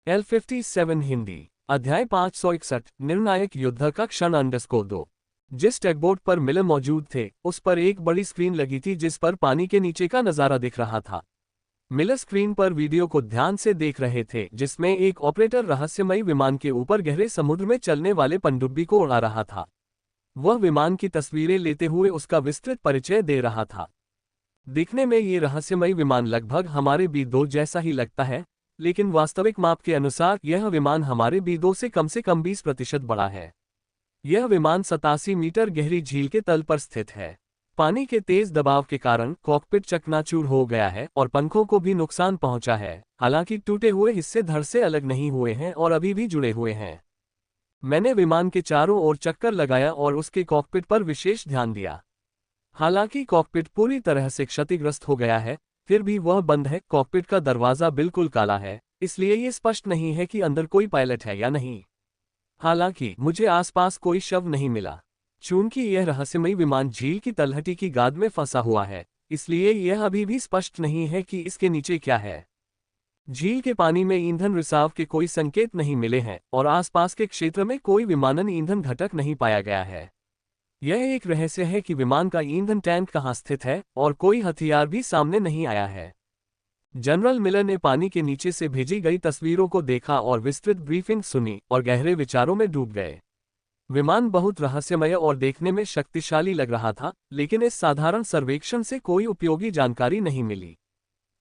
L57 Hindi अध्याय 561 निर्णायक युद्ध का क्षण _2। जिस टैगबोट पर मिलर मौजूद थे उस पर एक बड़ी स्क्रीन लगी थी जिस पर पानी के नीचे का नजारा दिख रहा था। मिलर स्क्रीन पर वीडियो को ध्यान से देख रहे थे जिसमें एक ऑपरेटर रहस्यमयी विमान के ऊपर गहरे समुद्र में चलने वाले पनडुब्बी को उड़ा रहा था। वह विमान की तस्वीरें लेते हुए उसका विस्तृत परिचय दे रहा था। दिखने में ये रहस्यमयी विमान लगभग हमारे B2 जैसा ही लगता है, लेकिन वास्तविक माप के अनुसार यह विमान हमारे B2 से कम 20% बड़ा है। यह विमान 87 मीटर गहरी झील के तल पर स्थित है। पानी के तेज दबाव के कारण कॉकपिट चकनाचूर हो गया है और पंखों को भी नुकसान पहुंचा है। हालांकि टूटे हुए हिस्से धड़ से अलग नहीं हुए हैं और अभी भी जुड़े हुए हैं। मैंने विमान के चारों ओर चक्कर लगाया और उसके कॉकपिट पर विशेष ध्यान दिया। हालांकि कॉकपिट पूरी तरह से क्षतिग्रस्त हो गया है, फिर भी वह बंद है। कॉकपिट का दरवाजा बिल्कुल काला है, इसलिए ये स्पष्ट नहीं है कि अंदर कोई पायलट है या नहीं। हालांकि मुझे आसपास कोई शव नहीं मिला। चूंकि यह रहस्यमयी विमान झील की तलहटी की गाद में फंसा हुआ है, इसलिए यह अभी भी स्पष्ट नहीं है कि इसके नीचे क्या है। झील के पानी में ईंधन रिसाव के कोई संकेत नहीं मिले हैं और आसपास के क्षेत्र में कोई विमानन ईंधन घटक नहीं पाया गया है। यह एक रहस्य है कि विमान का ईंधन टैंक कहां स्थित है और कोई हथियार भी सामने नहीं आया है। जनरल मिलर ने पानी के नीचे से भेजी गई तस्वीरों को देखा और विस्तृत ब्रीफिंग सुनी और गहरे विचारों में डूब गए। विमान बहुत रहस्यमय और देखने में शक्तिशाली लग रहा था, लेकिन इस साधारण सर्वेक्षण से कोई उपयोगी जानकारी नहीं मिली।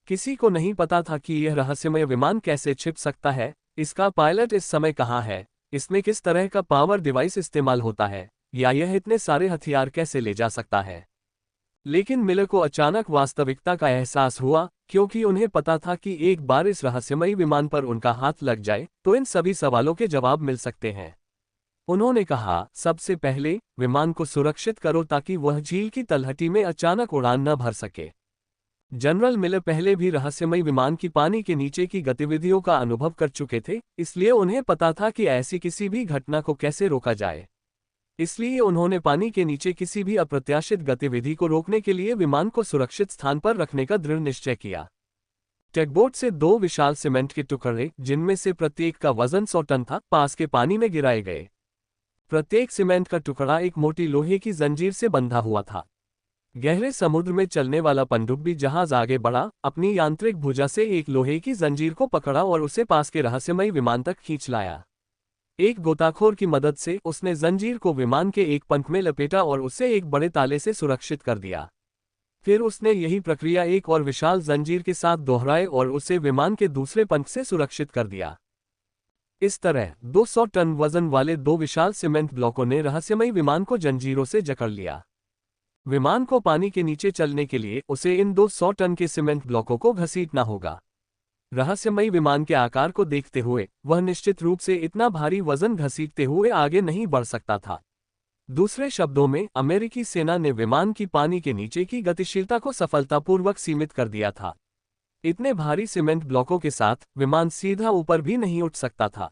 किसी को नहीं पता था कि यह रहस्यमय विमान कैसे छिप सकता है, इसका पायलट इस समय कहाँ है, इसमें किस तरह का पावर डिवाइस इस्तेमाल होता है, या यह इतने सारे हथियार कैसे ले जा सकता है। लेकिन मिलर को अचानक वास्तविकता का एहसास हुआ, क्योंकि उन्हें पता था कि एक बार इस रहस्यमयी विमान पर उनका हाथ लग जाए तो इन सभी सवालों के जवाब मिल सकते हैं। उन्होंने कहा, सबसे पहले विमान को सुरक्षित करो ताकि वह झील की तलहटी में अचानक उड़ान न भर सके। जनरल मिलर पहले भी रहस्यमयी विमान की पानी के नीचे की गतिविधियों का अनुभव कर चुके थे, इसलिए उन्हें पता था कि ऐसी किसी भी घटना को कैसे रोका जाए। इसलिए उन्होंने पानी के नीचे किसी भी अप्रत्याशित गतिविधि को रोकने के लिए विमान को सुरक्षित स्थान पर रखने का दृढ़ निश्चय किया। टैगबोट से 2 विशाल सीमेंट के टुकड़े, जिनमें से प्रत्येक का वजन 100 टन था, पास के पानी में गिराए गए। प्रत्येक सीमेंट का टुकड़ा एक मोटी लोहे की जंजीर से बंधा हुआ था। गहरे समुद्र में चलने वाला पनडुब्बी जहाज आगे बढ़ा, अपनी यांत्रिक भुजा से एक लोहे की जंजीर को पकड़ा और उसे पास के रहस्यमयी विमान तक खींच लाया। एक गोताखोर की मदद से उसने जंजीर को विमान के एक पंख में लपेटा और उसे एक बड़े ताले से सुरक्षित कर दिया। फिर उसने यही प्रक्रिया एक और विशाल जंजीर के साथ दोहराई और उसे विमान के दूसरे पंख से सुरक्षित कर दिया। इस तरह 200 टन वजन वाले 2 विशाल सीमेंट ब्लॉकों ने रहस्यमयी विमान को जंजीरों से जकड़ लिया। विमान को पानी के नीचे चलने के लिए उसे इन 200 टन के सीमेंट ब्लॉकों को घसीटना होगा। रहस्यमयी विमान के आकार को देखते हुए वह निश्चित रूप से इतना भारी वजन घसीटते हुए आगे नहीं बढ़ सकता था। दूसरे शब्दों में, अमेरिकी सेना ने विमान की पानी के नीचे की गतिशीलता को सफलतापूर्वक सीमित कर दिया था। इतने भारी सीमेंट ब्लॉकों के साथ विमान सीधा ऊपर भी नहीं उठ सकता था।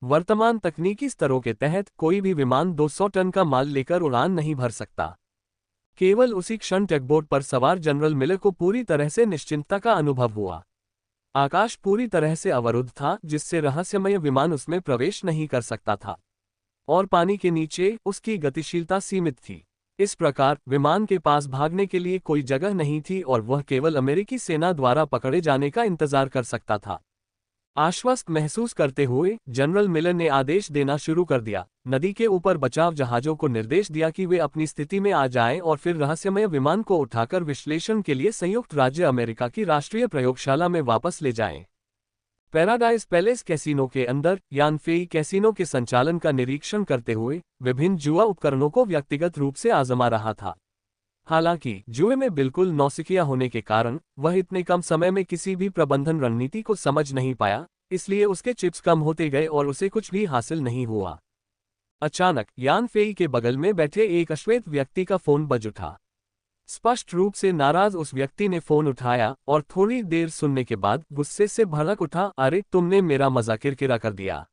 वर्तमान तकनीकी स्तरों के तहत कोई भी विमान 200 टन का माल लेकर उड़ान नहीं भर सकता। केवल उसी क्षण टैगबोट पर सवार जनरल मिलर को पूरी तरह से निश्चिंतता का अनुभव हुआ। आकाश पूरी तरह से अवरुद्ध था, जिससे रहस्यमय विमान उसमें प्रवेश नहीं कर सकता था, और पानी के नीचे उसकी गतिशीलता सीमित थी। इस प्रकार विमान के पास भागने के लिए कोई जगह नहीं थी और वह केवल अमेरिकी सेना द्वारा पकड़े जाने का इंतजार कर सकता था। आश्वस्त महसूस करते हुए जनरल मिलर ने आदेश देना शुरू कर दिया। नदी के ऊपर बचाव जहाजों को निर्देश दिया कि वे अपनी स्थिति में आ जाएं और फिर रहस्यमय विमान को उठाकर विश्लेषण के लिए संयुक्त राज्य अमेरिका की राष्ट्रीय प्रयोगशाला में वापस ले जाएं। पैराडाइज पैलेस कैसीनो के अंदर यान फेई कैसीनो के संचालन का निरीक्षण करते हुए विभिन्न जुआ उपकरणों को व्यक्तिगत रूप से आजमा रहा था। हालांकि जुए में बिल्कुल नौसिखिया होने के कारण वह इतने कम समय में किसी भी प्रबंधन रणनीति को समझ नहीं पाया, इसलिए उसके चिप्स कम होते गए और उसे कुछ भी हासिल नहीं हुआ। अचानक यान फेई के बगल में बैठे एक अश्वेत व्यक्ति का फोन बज उठा। स्पष्ट रूप से नाराज उस व्यक्ति ने फोन उठाया और थोड़ी देर सुनने के बाद गुस्से से भड़क उठा, अरे तुमने मेरा मजाक किरकिरा कर दिया।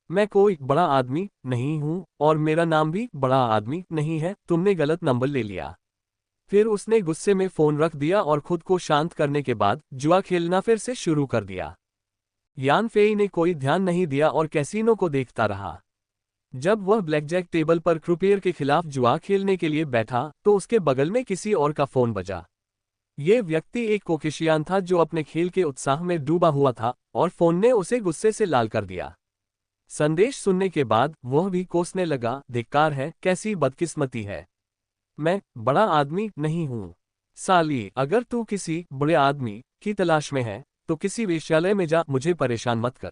मैं कोई बड़ा आदमी नहीं हूं और मेरा नाम भी बड़ा आदमी नहीं है, तुमने गलत नंबर ले लिया। फिर उसने गुस्से में फोन रख दिया और खुद को शांत करने के बाद जुआ खेलना फिर से शुरू कर दिया। यान फेई ने कोई ध्यान नहीं दिया और कैसीनो को देखता रहा। जब वह ब्लैकजैक टेबल पर क्रूपियर के खिलाफ जुआ खेलने के लिए बैठा तो उसके बगल में किसी और का फोन बजा। ये व्यक्ति एक कोकेशियान था जो अपने खेल के उत्साह में डूबा हुआ था और फोन ने उसे गुस्से से लाल कर दिया। संदेश सुनने के बाद वह भी कोसने लगा, धिक्कार है, कैसी बदकिस्मती है। मैं बड़ा आदमी नहीं हूं। साली, अगर तू किसी बड़े आदमी की तलाश में है तो किसी वेश्यालय में जा, मुझे परेशान मत कर।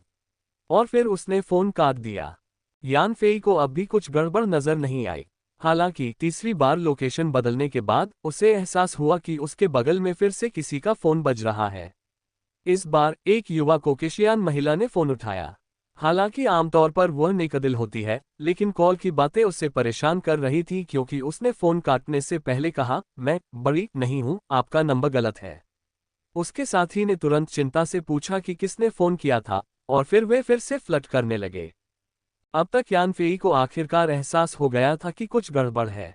और फिर उसने फोन काट दिया। यान फेई को अब भी कुछ गड़बड़ नजर नहीं आई। हालांकि तीसरी बार लोकेशन बदलने के बाद उसे एहसास हुआ कि उसके बगल में फिर से किसी का फोन बज रहा है। इस बार एक युवा कोकेशियान महिला ने फोन उठाया। हालांकि आमतौर पर वह नेकदिल होती है, लेकिन कॉल की बातें उससे परेशान कर रही थी क्योंकि उसने फोन काटने से पहले कहा, मैं बड़ी नहीं हूं, आपका नंबर गलत है। उसके साथी ने तुरंत चिंता से पूछा कि किसने फोन किया था, और फिर वे फिर से फ्लर्ट करने लगे। अब तक यान फेई को आखिरकार एहसास हो गया था कि कुछ गड़बड़ है।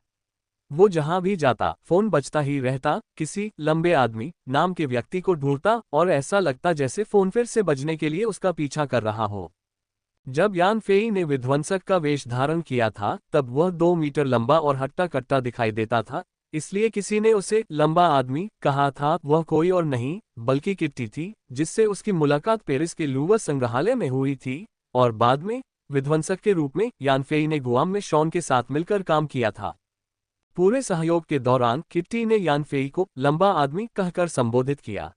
वो जहां भी जाता फोन बजता ही रहता, किसी लंबे आदमी नाम के व्यक्ति को ढूंढता और ऐसा लगता जैसे फोन फिर से बजने के लिए उसका पीछा कर रहा हो। जब यान फेई ने विध्वंसक का वेश धारण किया था तब वह 2 मीटर लंबा और हट्टा कट्टा दिखाई देता था, इसलिए किसी ने उसे लंबा आदमी कहा था। वह कोई और नहीं बल्कि किट्टी थी, जिससे उसकी मुलाकात पेरिस के लूवर संग्रहालय में हुई थी और बाद में विध्वंसक के रूप में यान फेई ने गुआम में शॉन के साथ मिलकर काम किया था। पूरे सहयोग के दौरान किट्टी ने यान फेई को लंबा आदमी कहकर संबोधित किया।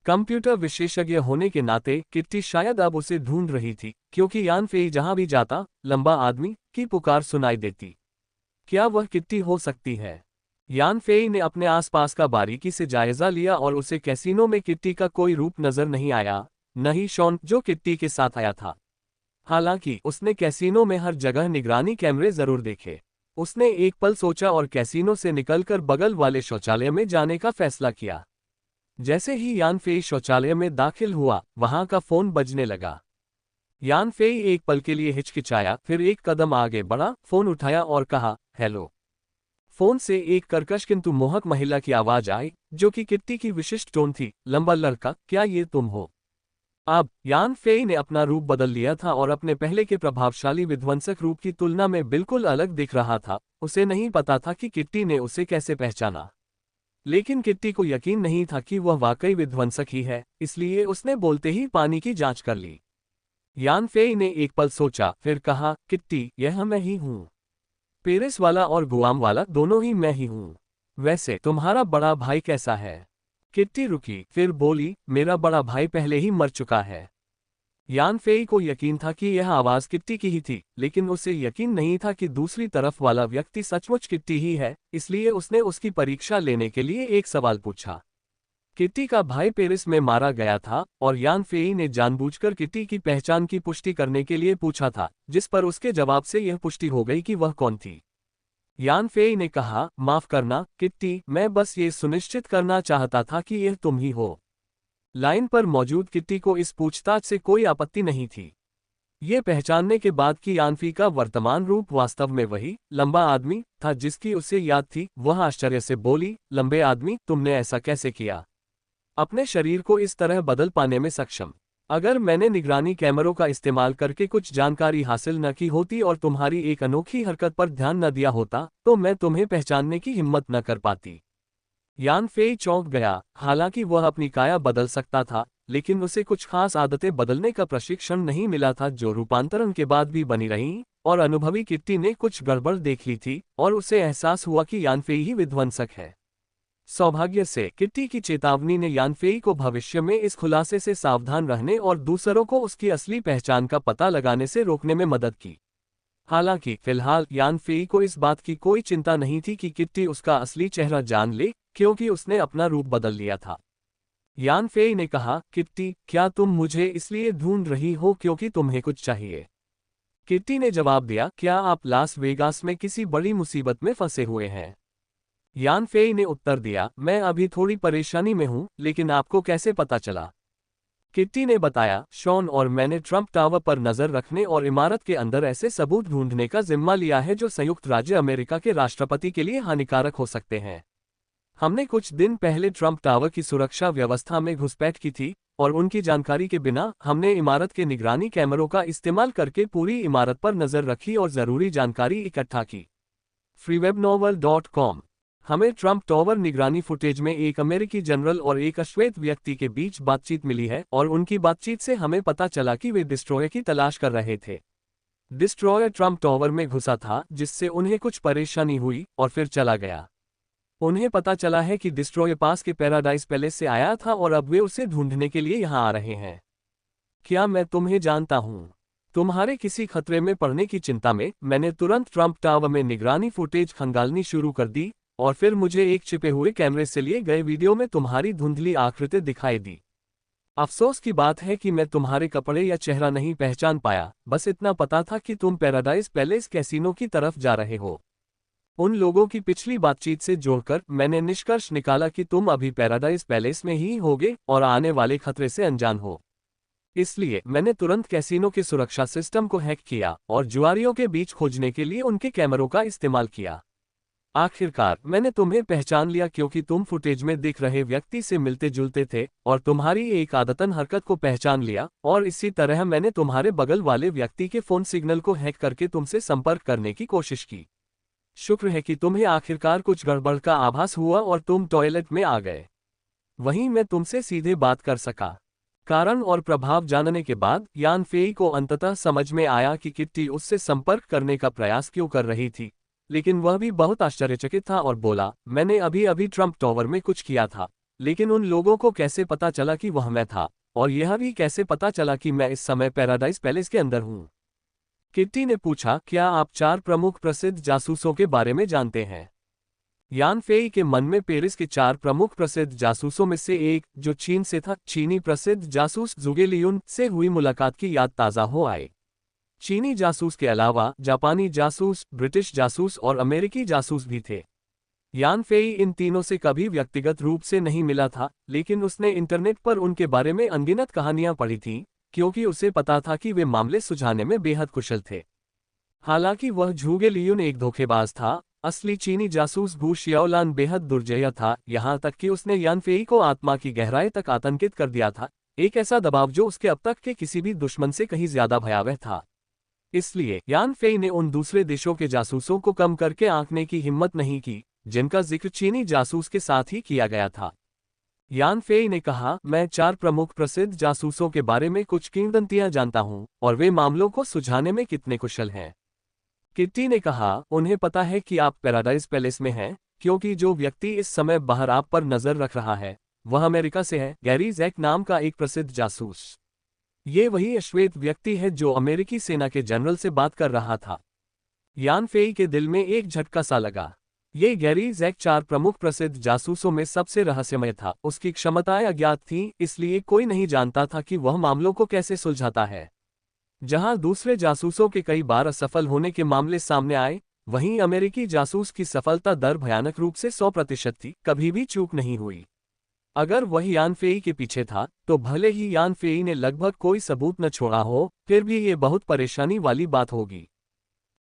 कंप्यूटर विशेषज्ञ होने के नाते किट्टी शायद अब उसे ढूंढ रही थी, क्योंकि यान फेई जहां भी जाता लंबा आदमी की पुकार सुनाई देती। क्या वह किट्टी हो सकती है? यान फेई ने अपने आसपास का बारीकी से जायजा लिया और उसे कैसीनो में किट्टी का कोई रूप नजर नहीं आया, न ही शॉन जो किट्टी के साथ आया था। हालांकि उसने कैसीनो में हर जगह निगरानी कैमरे जरूर देखे। उसने एक पल सोचा और कैसीनो से निकलकर बगल वाले शौचालय में जाने का फैसला किया। जैसे ही यान फेई शौचालय में दाखिल हुआ, वहां का फोन बजने लगा। यान फेई एक पल के लिए हिचकिचाया, फिर एक कदम आगे बढ़ा, फोन उठाया और कहा, हेलो। फोन से एक कर्कश किंतु मोहक महिला की आवाज आई, जो कि किट्टी की विशिष्ट टोन थी, लंबा लड़का, क्या ये तुम हो? अब यान फेई ने अपना रूप बदल लिया था और अपने पहले के प्रभावशाली विध्वंसक रूप की तुलना में बिल्कुल अलग दिख रहा था। उसे नहीं पता था कि किट्टी ने उसे कैसे पहचाना, लेकिन किट्टी को यकीन नहीं था कि वह वाकई विध्वंसक ही है, इसलिए उसने बोलते ही पानी की जांच कर ली। यान फेई ने एक पल सोचा, फिर कहा, किट्टी, यह मैं ही हूँ। पेरिस वाला और गुआम वाला दोनों ही मैं ही हूँ। वैसे तुम्हारा बड़ा भाई कैसा है? किट्टी रुकी, फिर बोली, मेरा बड़ा भाई पहले ही मर चुका है। यान फेई को यकीन था कि यह आवाज किट्टी की ही थी, लेकिन उसे यकीन नहीं था कि दूसरी तरफ वाला व्यक्ति सचमुच किट्टी ही है, इसलिए उसने उसकी परीक्षा लेने के लिए एक सवाल पूछा। किट्टी का भाई पेरिस में मारा गया था और यान फेई ने जानबूझकर किट्टी की पहचान की पुष्टि करने के लिए पूछा था, जिस पर उसके जवाब से यह पुष्टि हो गई कि वह कौन थी। यान फेई ने कहा, माफ करना किट्टी, मैं बस ये सुनिश्चित करना चाहता था कि यह तुम ही हो। लाइन पर मौजूद किट्टी को इस पूछताछ से कोई आपत्ति नहीं थी। ये पहचानने के बाद कि यानफी का वर्तमान रूप वास्तव में वही लंबा आदमी था जिसकी उसे याद थी, वह आश्चर्य से बोली, लंबे आदमी, तुमने ऐसा कैसे किया? अपने शरीर को इस तरह बदल पाने में सक्षम? अगर मैंने निगरानी कैमरों का इस्तेमाल करके कुछ जानकारी हासिल न की होती और तुम्हारी एक अनोखी हरकत पर ध्यान न दिया होता, तो मैं तुम्हें पहचानने की हिम्मत न कर पाती। यान फेई चौंक गया। हालांकि वह अपनी काया बदल सकता था, लेकिन उसे कुछ खास आदतें बदलने का प्रशिक्षण नहीं मिला था जो रूपांतरण के बाद भी बनी रहीं, और अनुभवी किट्टी ने कुछ गड़बड़ देख ली थी और उसे एहसास हुआ कि यान फेई ही विध्वंसक है। सौभाग्य से किट्टी की चेतावनी ने यान फेई को भविष्य में इस खुलासे से सावधान रहने और दूसरों को उसकी असली पहचान का पता लगाने से रोकने में मदद की। हालांकि फिलहाल यान फेई को इस बात की कोई चिंता नहीं थी कि किट्टी उसका असली चेहरा जान ले, क्योंकि उसने अपना रूप बदल लिया था। यान फेई ने कहा, किट्टी, क्या तुम मुझे इसलिए ढूंढ रही हो क्योंकि तुम्हें कुछ चाहिए? किट्टी ने जवाब दिया, क्या आप लास वेगास में किसी बड़ी मुसीबत में फंसे हुए हैं? यान फेई ने उत्तर दिया, मैं अभी थोड़ी परेशानी में हूं, लेकिन आपको कैसे पता चला? किट्टी ने बताया, शॉन और मैंने ट्रंप टावर पर नजर रखने और इमारत के अंदर ऐसे सबूत ढूंढने का जिम्मा लिया है जो संयुक्त राज्य अमेरिका के राष्ट्रपति के लिए हानिकारक हो सकते हैं। हमने कुछ दिन पहले ट्रंप टावर की सुरक्षा व्यवस्था में घुसपैठ की थी और उनकी जानकारी के बिना हमने इमारत के निगरानी कैमरों का इस्तेमाल करके पूरी इमारत पर नजर रखी और जरूरी जानकारी इकट्ठा की। freewebnovel.com। हमें ट्रंप टॉवर निगरानी फुटेज में एक अमेरिकी जनरल और एक अश्वेत व्यक्ति के बीच बातचीत मिली है और उनकी बातचीत से हमें पता चला कि वे डिस्ट्रॉयर की तलाश कर रहे थे। डिस्ट्रॉयर ट्रंप टॉवर में घुसा था, जिससे उन्हें कुछ परेशानी हुई और फिर चला गया। उन्हें पता चला है कि डिस्ट्रॉयर पास के पैराडाइज पैलेस से आया था और अब वे उसे ढूंढने के लिए यहां आ रहे हैं। क्या मैं तुम्हें जानता हूं? तुम्हारे किसी खतरे में पड़ने की चिंता में मैंने तुरंत ट्रंप टावर में निगरानी फुटेज खंगालनी शुरू कर दी और फिर मुझे एक छिपे हुए कैमरे से लिए गए वीडियो में तुम्हारी धुंधली आकृति दिखाई दी। अफसोस की बात है कि मैं तुम्हारे कपड़े या चेहरा नहीं पहचान पाया, बस इतना पता था कि तुम पैराडाइज पैलेस कैसीनो की तरफ जा रहे हो। उन लोगों की पिछली बातचीत से जोड़कर मैंने निष्कर्ष निकाला कि तुम अभी पैराडाइज पैलेस में ही होगे और आने वाले खतरे से अनजान हो। इसलिए मैंने तुरंत कैसीनो के सुरक्षा सिस्टम को हैक किया और जुआरियों के बीच खोजने के लिए उनके कैमरों का इस्तेमाल किया। आखिरकार मैंने तुम्हें पहचान लिया क्योंकि तुम फुटेज में दिख रहे व्यक्ति से मिलते जुलते थे और तुम्हारी एक आदतन हरकत को पहचान लिया, और इसी तरह मैंने तुम्हारे बगल वाले व्यक्ति के फोन सिग्नल को हैक करके तुमसे संपर्क करने की कोशिश की। शुक्र है कि तुम्हें आखिरकार कुछ गड़बड़ का आभास हुआ और तुम टॉयलेट में आ गए। वहीं मैं तुमसे सीधे बात कर सका। कारण और प्रभाव जानने के बाद यान फेई को अंततः समझ में आया कि किट्टी उससे संपर्क करने का प्रयास क्यों कर रही थी, लेकिन वह भी बहुत आश्चर्यचकित था और बोला, मैंने अभी अभी ट्रंप टॉवर में कुछ किया था, लेकिन उन लोगों को कैसे पता चला कि वह मैं था, और यह भी कैसे पता चला कि मैं इस समय पैराडाइज पैलेस के अंदर हूं? किट्टी ने पूछा, क्या आप 4 प्रमुख प्रसिद्ध जासूसों के बारे में जानते हैं? यान फेई के मन में पेरिस के 4 प्रमुख प्रसिद्ध जासूसों में से एक, जो चीन से था, चीनी प्रसिद्ध जासूस ज़ुगे लियुन से हुई मुलाकात की याद ताज़ा हो आई। चीनी जासूस के अलावा जापानी जासूस, ब्रिटिश जासूस और अमेरिकी जासूस भी थे। यान फेई इन तीनों से कभी व्यक्तिगत रूप से नहीं मिला था, लेकिन उसने इंटरनेट पर उनके बारे में अनगिनत कहानियां पढ़ी थीं, क्योंकि उसे पता था कि वे मामले सुलझाने में बेहद कुशल थे। हालांकि वह ज़ुगे लियुन एक धोखेबाज था, असली चीनी जासूस बू शियाओलान बेहद दुर्जय था, यहाँ तक कि उसने यान फेई को आत्मा की गहराई तक आतंकित कर दिया था, एक ऐसा दबाव जो उसके अब तक के किसी भी दुश्मन से कहीं ज्यादा भयावह था। इसलिए यान फेई ने उन दूसरे देशों के जासूसों को कम करके आंकने की हिम्मत नहीं की, जिनका जिक्र चीनी जासूस के साथ ही किया गया था। यान फेई ने कहा, मैं 4 प्रमुख प्रसिद्ध जासूसों के बारे में कुछ किंवदंतियां जानता हूं और वे मामलों को सुलझाने में कितने कुशल हैं। किट्टी ने कहा, उन्हें पता है कि आप पैराडाइज पैलेस में हैं, क्योंकि जो व्यक्ति इस समय बाहर आप पर नजर रख रहा है वह अमेरिका से है, गैरी जैक नाम का एक प्रसिद्ध जासूस। ये वही अश्वेत व्यक्ति है जो अमेरिकी सेना के जनरल से बात कर रहा था। यान फेई के दिल में एक झटका सा लगा। ये गैरी जैक 4 प्रमुख प्रसिद्ध जासूसों में सबसे रहस्यमय था, उसकी क्षमताएं अज्ञात थीं, इसलिए कोई नहीं जानता था कि वह मामलों को कैसे सुलझाता है। जहां दूसरे जासूसों के कई बार असफल होने के मामले सामने आए, वहीं अमेरिकी जासूस की सफलता दर भयानक रूप से 100% थी, कभी भी चूक नहीं हुई। अगर वह यान फेई के पीछे था, तो भले ही यान फेई ने लगभग कोई सबूत न छोड़ा हो, फिर भी ये बहुत परेशानी वाली बात होगी।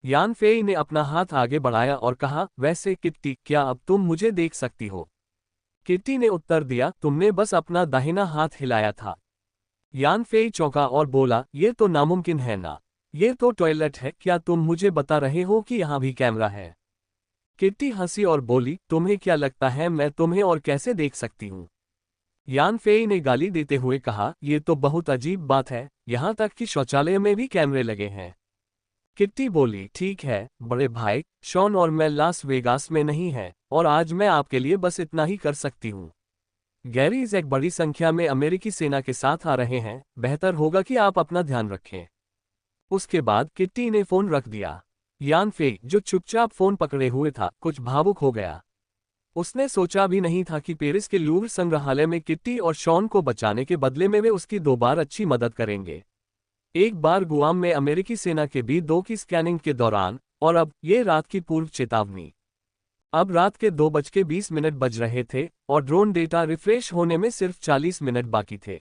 यान फेई ने अपना हाथ आगे बढ़ाया और कहा, वैसे किट्टी, क्या अब तुम मुझे देख सकती हो? किट्टी ने उत्तर दिया, तुमने बस अपना दाहिना हाथ हिलाया था। यान फेई चौंका और बोला, ये तो नामुमकिन है ना, ये तो टॉयलेट है, क्या तुम मुझे बता रहे हो कि यहाँ भी कैमरा है? किट्टी हंसी और बोली, तुम्हें क्या लगता है मैं तुम्हें और कैसे देख सकती हूँ? यान फेई ने गाली देते हुए कहा, ये तो बहुत अजीब बात है, यहाँ तक कि शौचालय में भी कैमरे लगे हैं। किट्टी बोली, ठीक है बड़े भाई, शॉन और मैं लास वेगास में नहीं है, और आज मैं आपके लिए बस इतना ही कर सकती हूँ। गैरी जैक बड़ी संख्या में अमेरिकी सेना के साथ आ रहे हैं, बेहतर होगा कि आप अपना ध्यान रखें। उसके बाद किट्टी ने फोन रख दिया। यान फेई, जो चुपचाप फोन पकड़े हुए था, कुछ भावुक हो गया। उसने सोचा भी नहीं था कि पेरिस के लूव्र संग्रहालय में किट्टी और शॉन को बचाने के बदले में वे उसकी 2 बार अच्छी मदद करेंगे। एक बार गुआम में अमेरिकी सेना के B-2 की स्कैनिंग के दौरान, और अब ये रात की पूर्व चेतावनी। अब रात के 2:20 बज रहे थे और ड्रोन डेटा रिफ्रेश होने में सिर्फ 40 मिनट बाकी थे।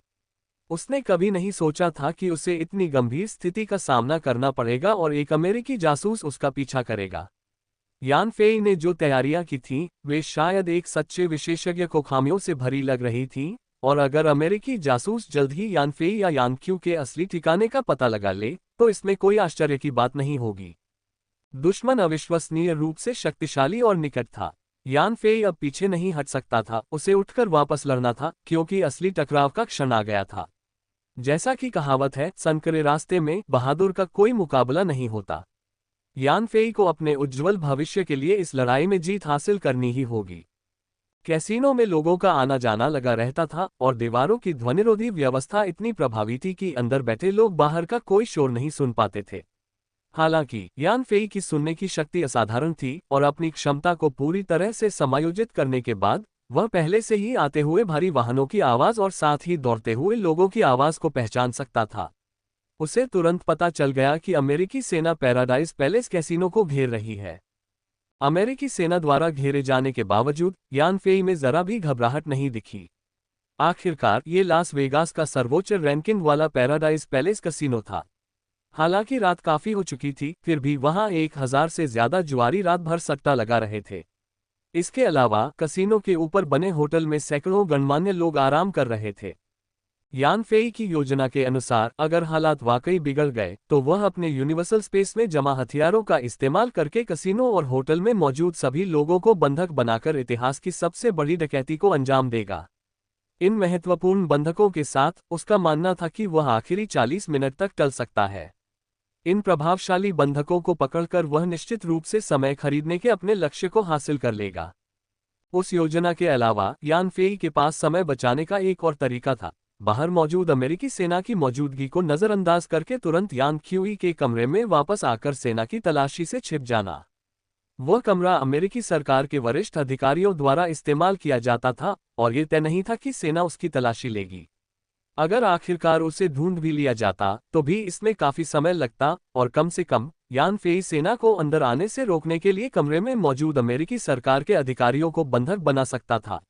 उसने कभी नहीं सोचा था कि उसे इतनी गंभीर स्थिति का सामना करना पड़ेगा और एक अमेरिकी जासूस उसका पीछा करेगा। यान फेई ने जो तैयारियां की थीं, वे शायद एक सच्चे विशेषज्ञ को खामियों से भरी लग रही थीं, और अगर अमेरिकी जासूस जल्द ही यान फेई या यान क्यू के असली ठिकाने का पता लगा ले तो इसमें कोई आश्चर्य की बात नहीं होगी। दुश्मन अविश्वसनीय रूप से शक्तिशाली और निकट था। यान फेई अब पीछे नहीं हट सकता था, उसे उठकर वापस लड़ना था क्योंकि असली टकराव का क्षण आ गया था। जैसा कि कहावत है, संकरे रास्ते में बहादुर का कोई मुकाबला नहीं होता। यान फेई को अपने उज्ज्वल भविष्य के लिए इस लड़ाई में जीत हासिल करनी ही होगी। कैसीनो में लोगों का आना जाना लगा रहता था और दीवारों की ध्वनिरोधी व्यवस्था इतनी प्रभावी थी कि अंदर बैठे लोग बाहर का कोई शोर नहीं सुन पाते थे। हालांकि यान फेई की सुनने की शक्ति असाधारण थी और अपनी क्षमता को पूरी तरह से समायोजित करने के बाद वह पहले से ही आते हुए भारी वाहनों की आवाज और साथ ही दौड़ते हुए लोगों की आवाज को पहचान सकता था। उसे तुरंत पता चल गया कि अमेरिकी सेना पैराडाइज पैलेस कैसीनो को घेर रही है। अमेरिकी सेना द्वारा घेरे जाने के बावजूद यान फेई में जरा भी घबराहट नहीं दिखी। आखिरकार ये लास वेगास का सर्वोच्च रैंकिंग वाला पैराडाइज पैलेस कैसीनो था। हालांकि रात काफी हो चुकी थी, फिर भी वहां 1000 से ज्यादा जुआरी रात भर सट्टा लगा रहे थे। इसके अलावा कैसीनो के ऊपर बने होटल में सैकड़ों गणमान्य लोग आराम कर रहे थे। यान फेई की योजना के अनुसार अगर हालात वाकई बिगड़ गए तो वह अपने यूनिवर्सल स्पेस में जमा हथियारों का इस्तेमाल करके कैसीनो और होटल में मौजूद सभी लोगों को बंधक बनाकर इतिहास की सबसे बड़ी डकैती को अंजाम देगा। इन महत्वपूर्ण बंधकों के साथ उसका मानना था कि वह आखिरी 40 मिनट तक टल सकता है। इन प्रभावशाली बंधकों को पकड़कर वह निश्चित रूप से समय खरीदने के अपने लक्ष्य को हासिल कर लेगा। उस योजना के अलावा यान फेई के पास समय बचाने का एक और तरीका था। बाहर मौजूद अमेरिकी सेना की मौजूदगी को नजरअंदाज करके तुरंत यान क्यूई के कमरे में वापस आकर सेना की तलाशी से छिप जाना। वह कमरा अमेरिकी सरकार के वरिष्ठ अधिकारियों द्वारा इस्तेमाल किया जाता था और ये तय नहीं था कि सेना उसकी तलाशी लेगी। अगर आखिरकार उसे ढूंढ भी लिया जाता तो भी इसमें काफी समय लगता और कम से कम यान फेई सेना को अंदर आने से रोकने के लिए कमरे में मौजूद अमेरिकी सरकार के अधिकारियों को बंधक बना सकता था।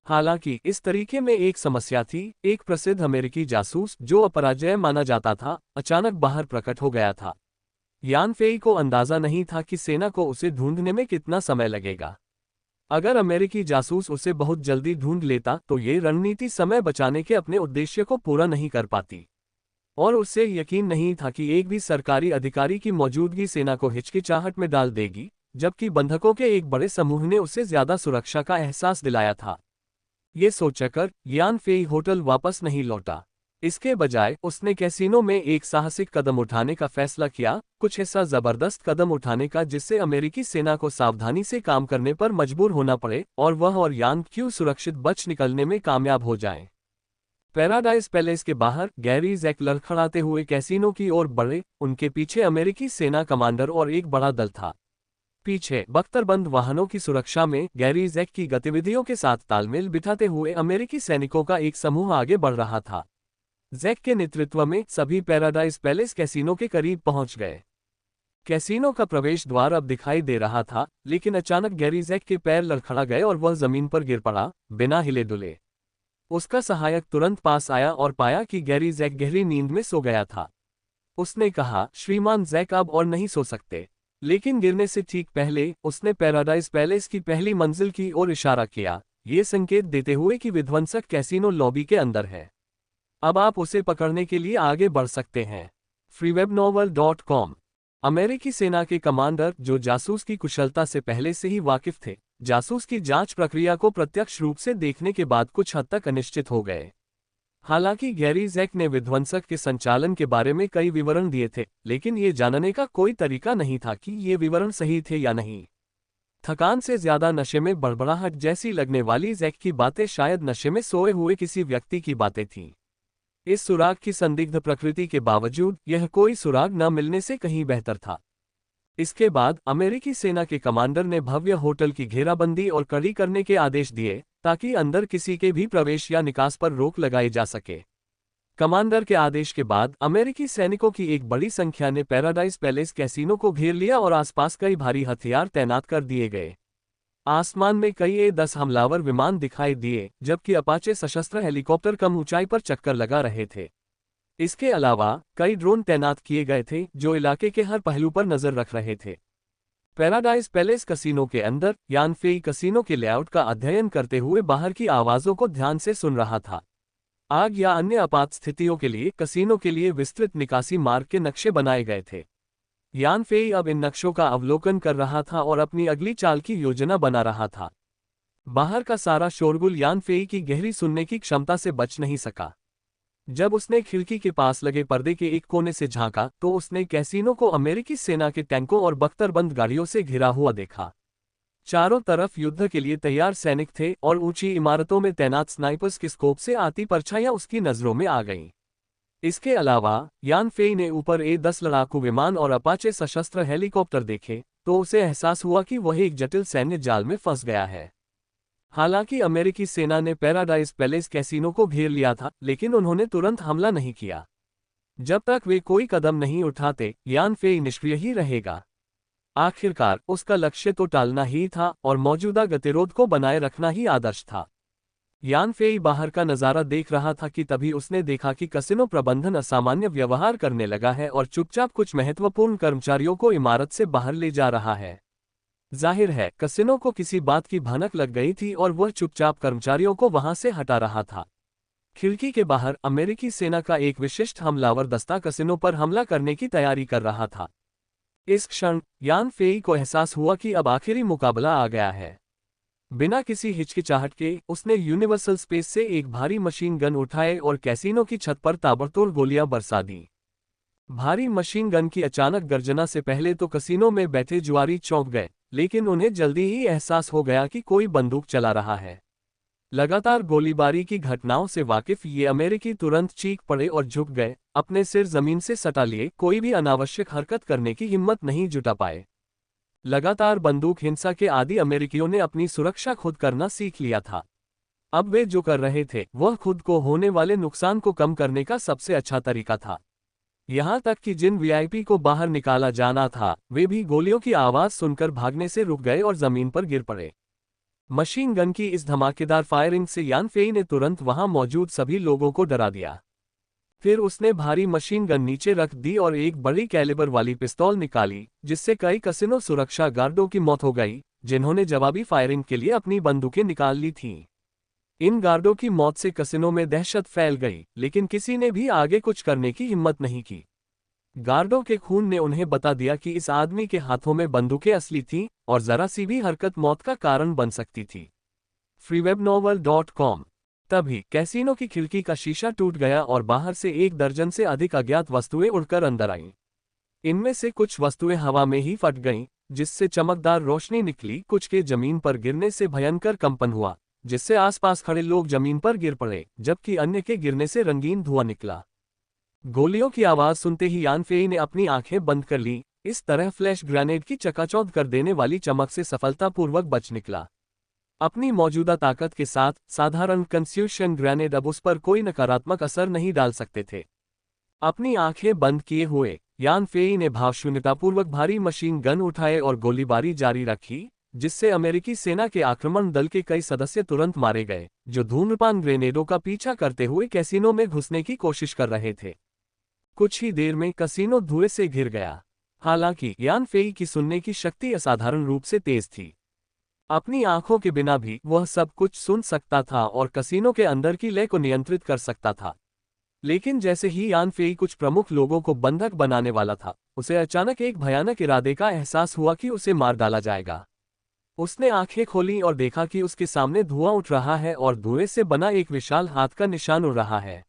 हालांकि इस तरीके में एक समस्या थी। एक प्रसिद्ध अमेरिकी जासूस जो अपराजय माना जाता था, अचानक बाहर प्रकट हो गया था। यान फेई को अंदाजा नहीं था कि सेना को उसे ढूंढने में कितना समय लगेगा। अगर अमेरिकी जासूस उसे बहुत जल्दी ढूंढ लेता तो ये रणनीति समय बचाने के अपने उद्देश्य को पूरा नहीं कर पाती और उससे यकीन नहीं था कि एक भी सरकारी अधिकारी की मौजूदगी सेना को हिचकिचाहट में डाल देगी, जबकि बंधकों के एक बड़े समूह ने उसे ज्यादा सुरक्षा का एहसास दिलाया था। ये सोचकर यान फेई होटल वापस नहीं लौटा। इसके बजाय उसने कैसीनो में एक साहसिक कदम उठाने का फैसला किया, कुछ ऐसा जबरदस्त कदम उठाने का जिससे अमेरिकी सेना को सावधानी से काम करने पर मजबूर होना पड़े और वह और यान क्यू सुरक्षित बच निकलने में कामयाब हो जाएं। पैराडाइज पैलेस के बाहर गैरी जैक लड़खड़ाते हुए कैसीनो की ओर बढ़े। उनके पीछे अमेरिकी सेना कमांडर और एक बड़ा दल था। पीछे बख्तरबंद वाहनों की सुरक्षा में गैरी जैक की गतिविधियों के साथ तालमेल बिठाते हुए अमेरिकी सैनिकों का एक समूह आगे बढ़ रहा था। जैक के नेतृत्व में सभी पैराडाइज पैलेस कैसीनो के करीब पहुंच गए। कैसीनो का प्रवेश द्वार अब दिखाई दे रहा था, लेकिन अचानक गैरी जैक के पैर लड़खड़ा गए और वह जमीन पर गिर पड़ा, बिना हिले डुले। उसका सहायक तुरंत पास आया और पाया कि गैरी जैक गहरी नींद में सो गया था। उसने कहा, श्रीमान जैक अब और नहीं सो सकते। लेकिन गिरने से ठीक पहले उसने पैराडाइज पैलेस की पहली मंजिल की ओर इशारा किया, ये संकेत देते हुए कि विध्वंसक कैसीनो लॉबी के अंदर है। अब आप उसे पकड़ने के लिए आगे बढ़ सकते हैं। freewebnovel.com। अमेरिकी सेना के कमांडर, जो जासूस की कुशलता से पहले से ही वाकिफ थे, जासूस की जांच प्रक्रिया को प्रत्यक्ष रूप से देखने के बाद कुछ हद तक अनिश्चित हो गए। हालांकि गैरी जैक ने विध्वंसक के संचालन के बारे में कई विवरण दिए थे, लेकिन ये जानने का कोई तरीका नहीं था कि ये विवरण सही थे या नहीं। थकान से ज्यादा नशे में बड़बड़ाहट जैसी लगने वाली जैक की बातें शायद नशे में सोए हुए किसी व्यक्ति की बातें थीं। इस सुराग की संदिग्ध प्रकृति के बावजूद यह कोई सुराग न मिलने से कहीं बेहतर था। इसके बाद अमेरिकी सेना के कमांडर ने भव्य होटल की घेराबंदी और कड़ी करने के आदेश दिए ताकि अंदर किसी के भी प्रवेश या निकास पर रोक लगाई जा सके। कमांडर के आदेश के बाद अमेरिकी सैनिकों की एक बड़ी संख्या ने पैराडाइज पैलेस कैसीनो को घेर लिया और आसपास कई भारी हथियार तैनात कर दिए गए। आसमान में कई A-10 हमलावर विमान दिखाई दिए, जबकि अपाचे सशस्त्र हेलीकॉप्टर कम ऊंचाई पर चक्कर लगा रहे थे। इसके अलावा कई ड्रोन तैनात किए गए थे जो इलाके के हर पहलू पर नजर रख रहे थे। पैराडाइज पैलेस कसीनो के अंदर यान फेई कसीनो के लेआउट का अध्ययन करते हुए बाहर की आवाजों को ध्यान से सुन रहा था। आग या अन्य आपात स्थितियों के लिए कसीनो के लिए विस्तृत निकासी मार्ग के नक्शे बनाए गए थे। यान फेई अब इन नक्शों का अवलोकन कर रहा था और अपनी अगली चाल की योजना बना रहा था। बाहर का सारा शोरगुल यान फेई की गहरी सुनने की क्षमता से बच नहीं सका। जब उसने खिड़की के पास लगे पर्दे के एक कोने से झांका तो उसने कैसीनो को अमेरिकी सेना के टैंकों और बख्तरबंद गाड़ियों से घिरा हुआ देखा। चारों तरफ युद्ध के लिए तैयार सैनिक थे और ऊंची इमारतों में तैनात स्नाइपर्स की स्कोप से आती परछाइयां उसकी नजरों में आ गईं। इसके अलावा यान फेई ने ऊपर A-10 लड़ाकू विमान और अपाचे सशस्त्र हेलीकॉप्टर देखे तो उसे एहसास हुआ कि वह एक जटिल सैन्य जाल में फंस गया है। हालांकि अमेरिकी सेना ने पैराडाइज पैलेस कैसीनो को घेर लिया था, लेकिन उन्होंने तुरंत हमला नहीं किया। जब तक वे कोई कदम नहीं उठाते, यान फेई निष्क्रिय ही रहेगा। आखिरकार उसका लक्ष्य तो टालना ही था और मौजूदा गतिरोध को बनाए रखना ही आदर्श था। यान फेई बाहर का नजारा देख रहा था कि तभी उसने देखा कि कसिनो प्रबंधन असामान्य व्यवहार करने लगा है और चुपचाप कुछ महत्वपूर्ण कर्मचारियों को इमारत से बाहर ले जा रहा है। जाहिर है कसिनो को किसी बात की भनक लग गई थी और वह चुपचाप कर्मचारियों को वहां से हटा रहा था। खिड़की के बाहर अमेरिकी सेना का एक विशिष्ट हमलावर दस्ता कसिनो पर हमला करने की तैयारी कर रहा था। इस क्षण यान फेई को एहसास हुआ कि अब आखिरी मुकाबला आ गया है। बिना किसी हिचकिचाहट के उसने यूनिवर्सल स्पेस से एक भारी मशीन गन उठाए और कैसीनो की छत पर ताबड़तोड़ गोलियां बरसा दी। भारी मशीन गन की अचानक गर्जना से पहले तो कसीनो में बैठे जुआरी चौंक गए, लेकिन उन्हें जल्दी ही एहसास हो गया कि कोई बंदूक चला रहा है। लगातार गोलीबारी की घटनाओं से वाकिफ ये अमेरिकी तुरंत चीख पड़े और झुक गए, अपने सिर जमीन से सटा लिए, कोई भी अनावश्यक हरकत करने की हिम्मत नहीं जुटा पाए। लगातार बंदूक हिंसा के आदी अमेरिकियों ने अपनी सुरक्षा खुद करना सीख लिया था। अब वे जो कर रहे थे वह खुद को होने वाले नुकसान को कम करने का सबसे अच्छा तरीका था। यहां तक कि जिन वीआईपी को बाहर निकाला जाना था वे भी गोलियों की आवाज सुनकर भागने से रुक गए और जमीन पर गिर पड़े। मशीन गन की इस धमाकेदार फायरिंग से यान फेई ने तुरंत वहां मौजूद सभी लोगों को डरा दिया। फिर उसने भारी मशीन गन नीचे रख दी और एक बड़ी कैलिबर वाली पिस्तौल निकाली, जिससे कई कसिनो सुरक्षा गार्डों की मौत हो गई, जिन्होंने जवाबी फायरिंग के लिए अपनी बंदूकें निकाल ली थीं। इन गार्डों की मौत से कसिनो में दहशत फैल गई, लेकिन किसी ने भी आगे कुछ करने की हिम्मत नहीं की। गार्डों के खून ने उन्हें बता दिया कि इस आदमी के हाथों में बंदूकें असली थीं और जरा सी भी हरकत मौत का कारण बन सकती थी। freewebnovel.com। तभी कैसीनो की खिड़की का शीशा टूट गया और बाहर से 1 दर्जन से अधिक अज्ञात वस्तुएं उड़कर अंदर आईं। इनमें से कुछ वस्तुएं हवा में ही फट गईं, जिससे चमकदार रोशनी निकली। कुछ के जमीन पर गिरने से भयंकर कंपन हुआ, जिससे आसपास खड़े लोग जमीन पर गिर पड़े, जबकि अन्य के गिरने से रंगीन धुआं निकला। गोलियों की आवाज सुनते ही यान फेई ने अपनी आंखें बंद कर ली। इस तरह फ्लैश ग्रेनेड की चकाचौंध कर देने वाली चमक से सफलतापूर्वक बच निकला। अपनी मौजूदा ताकत के साथ साधारण कंस्यूशन ग्रेनेड अब उस पर कोई नकारात्मक असर नहीं डाल सकते थे। अपनी आंखें बंद किए हुए यान फेई ने भावशून्यतापूर्वक भारी मशीन गन उठाए और गोलीबारी जारी रखी, जिससे अमेरिकी सेना के आक्रमण दल के कई सदस्य तुरंत मारे गए, जो धूम्रपान ग्रेनेडों का पीछा करते हुए कैसीनो में घुसने की कोशिश कर रहे थे। कुछ ही देर में कसीनो धुएं से घिर गया। हालांकि यान फेई की सुनने की शक्ति असाधारण रूप से तेज थी। अपनी आंखों के बिना भी वह सब कुछ सुन सकता था और कसीनो के अंदर की लय को नियंत्रित कर सकता था। लेकिन जैसे ही यान फेई कुछ प्रमुख लोगों को बंधक बनाने वाला था, उसे अचानक एक भयानक इरादे का एहसास हुआ कि उसे मार डाला जाएगा। उसने आंखें खोलीं और देखा कि उसके सामने धुआं उठ रहा है और धुएं से बना एक विशाल हाथ का निशान उड़ रहा है।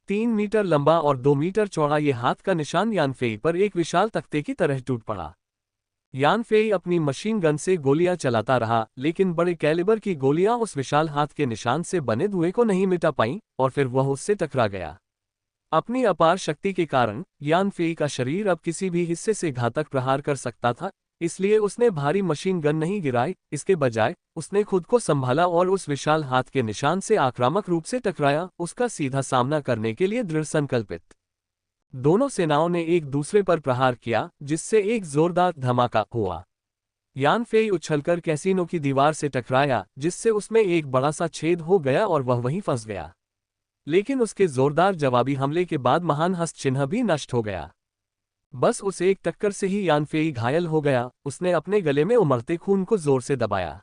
3 मीटर लंबा और 2 मीटर चौड़ा ये हाथ का निशान यान फेई पर एक विशाल तख्ते की तरह टूट पड़ा। यान फेई अपनी मशीन गन से गोलियां चलाता रहा, लेकिन बड़े कैलिबर की गोलियां उस विशाल हाथ के निशान से बने धुएं को नहीं मिटा पाईं और फिर वह उससे टकरा गया। अपनी अपार शक्ति के कारण यान फेई का शरीर अब किसी भी हिस्से से घातक प्रहार कर सकता था, इसलिए उसने भारी मशीन गन नहीं गिराई। इसके बजाय उसने खुद को संभाला और उस विशाल हाथ के निशान से आक्रामक रूप से टकराया, उसका सीधा सामना करने के लिए दृढ़ संकल्पित। दोनों सेनाओं ने एक दूसरे पर प्रहार किया, जिससे एक जोरदार धमाका हुआ। यान फेई उछलकर कैसीनो की दीवार से टकराया, जिससे उसमें एक बड़ा सा छेद हो गया और वह वहीं फंस गया। लेकिन उसके जोरदार जवाबी हमले के बाद महान हस्त चिन्ह भी नष्ट हो गया। बस उस एक टक्कर से ही यान फेई घायल हो गया। उसने अपने गले में उमड़ते खून को जोर से दबाया।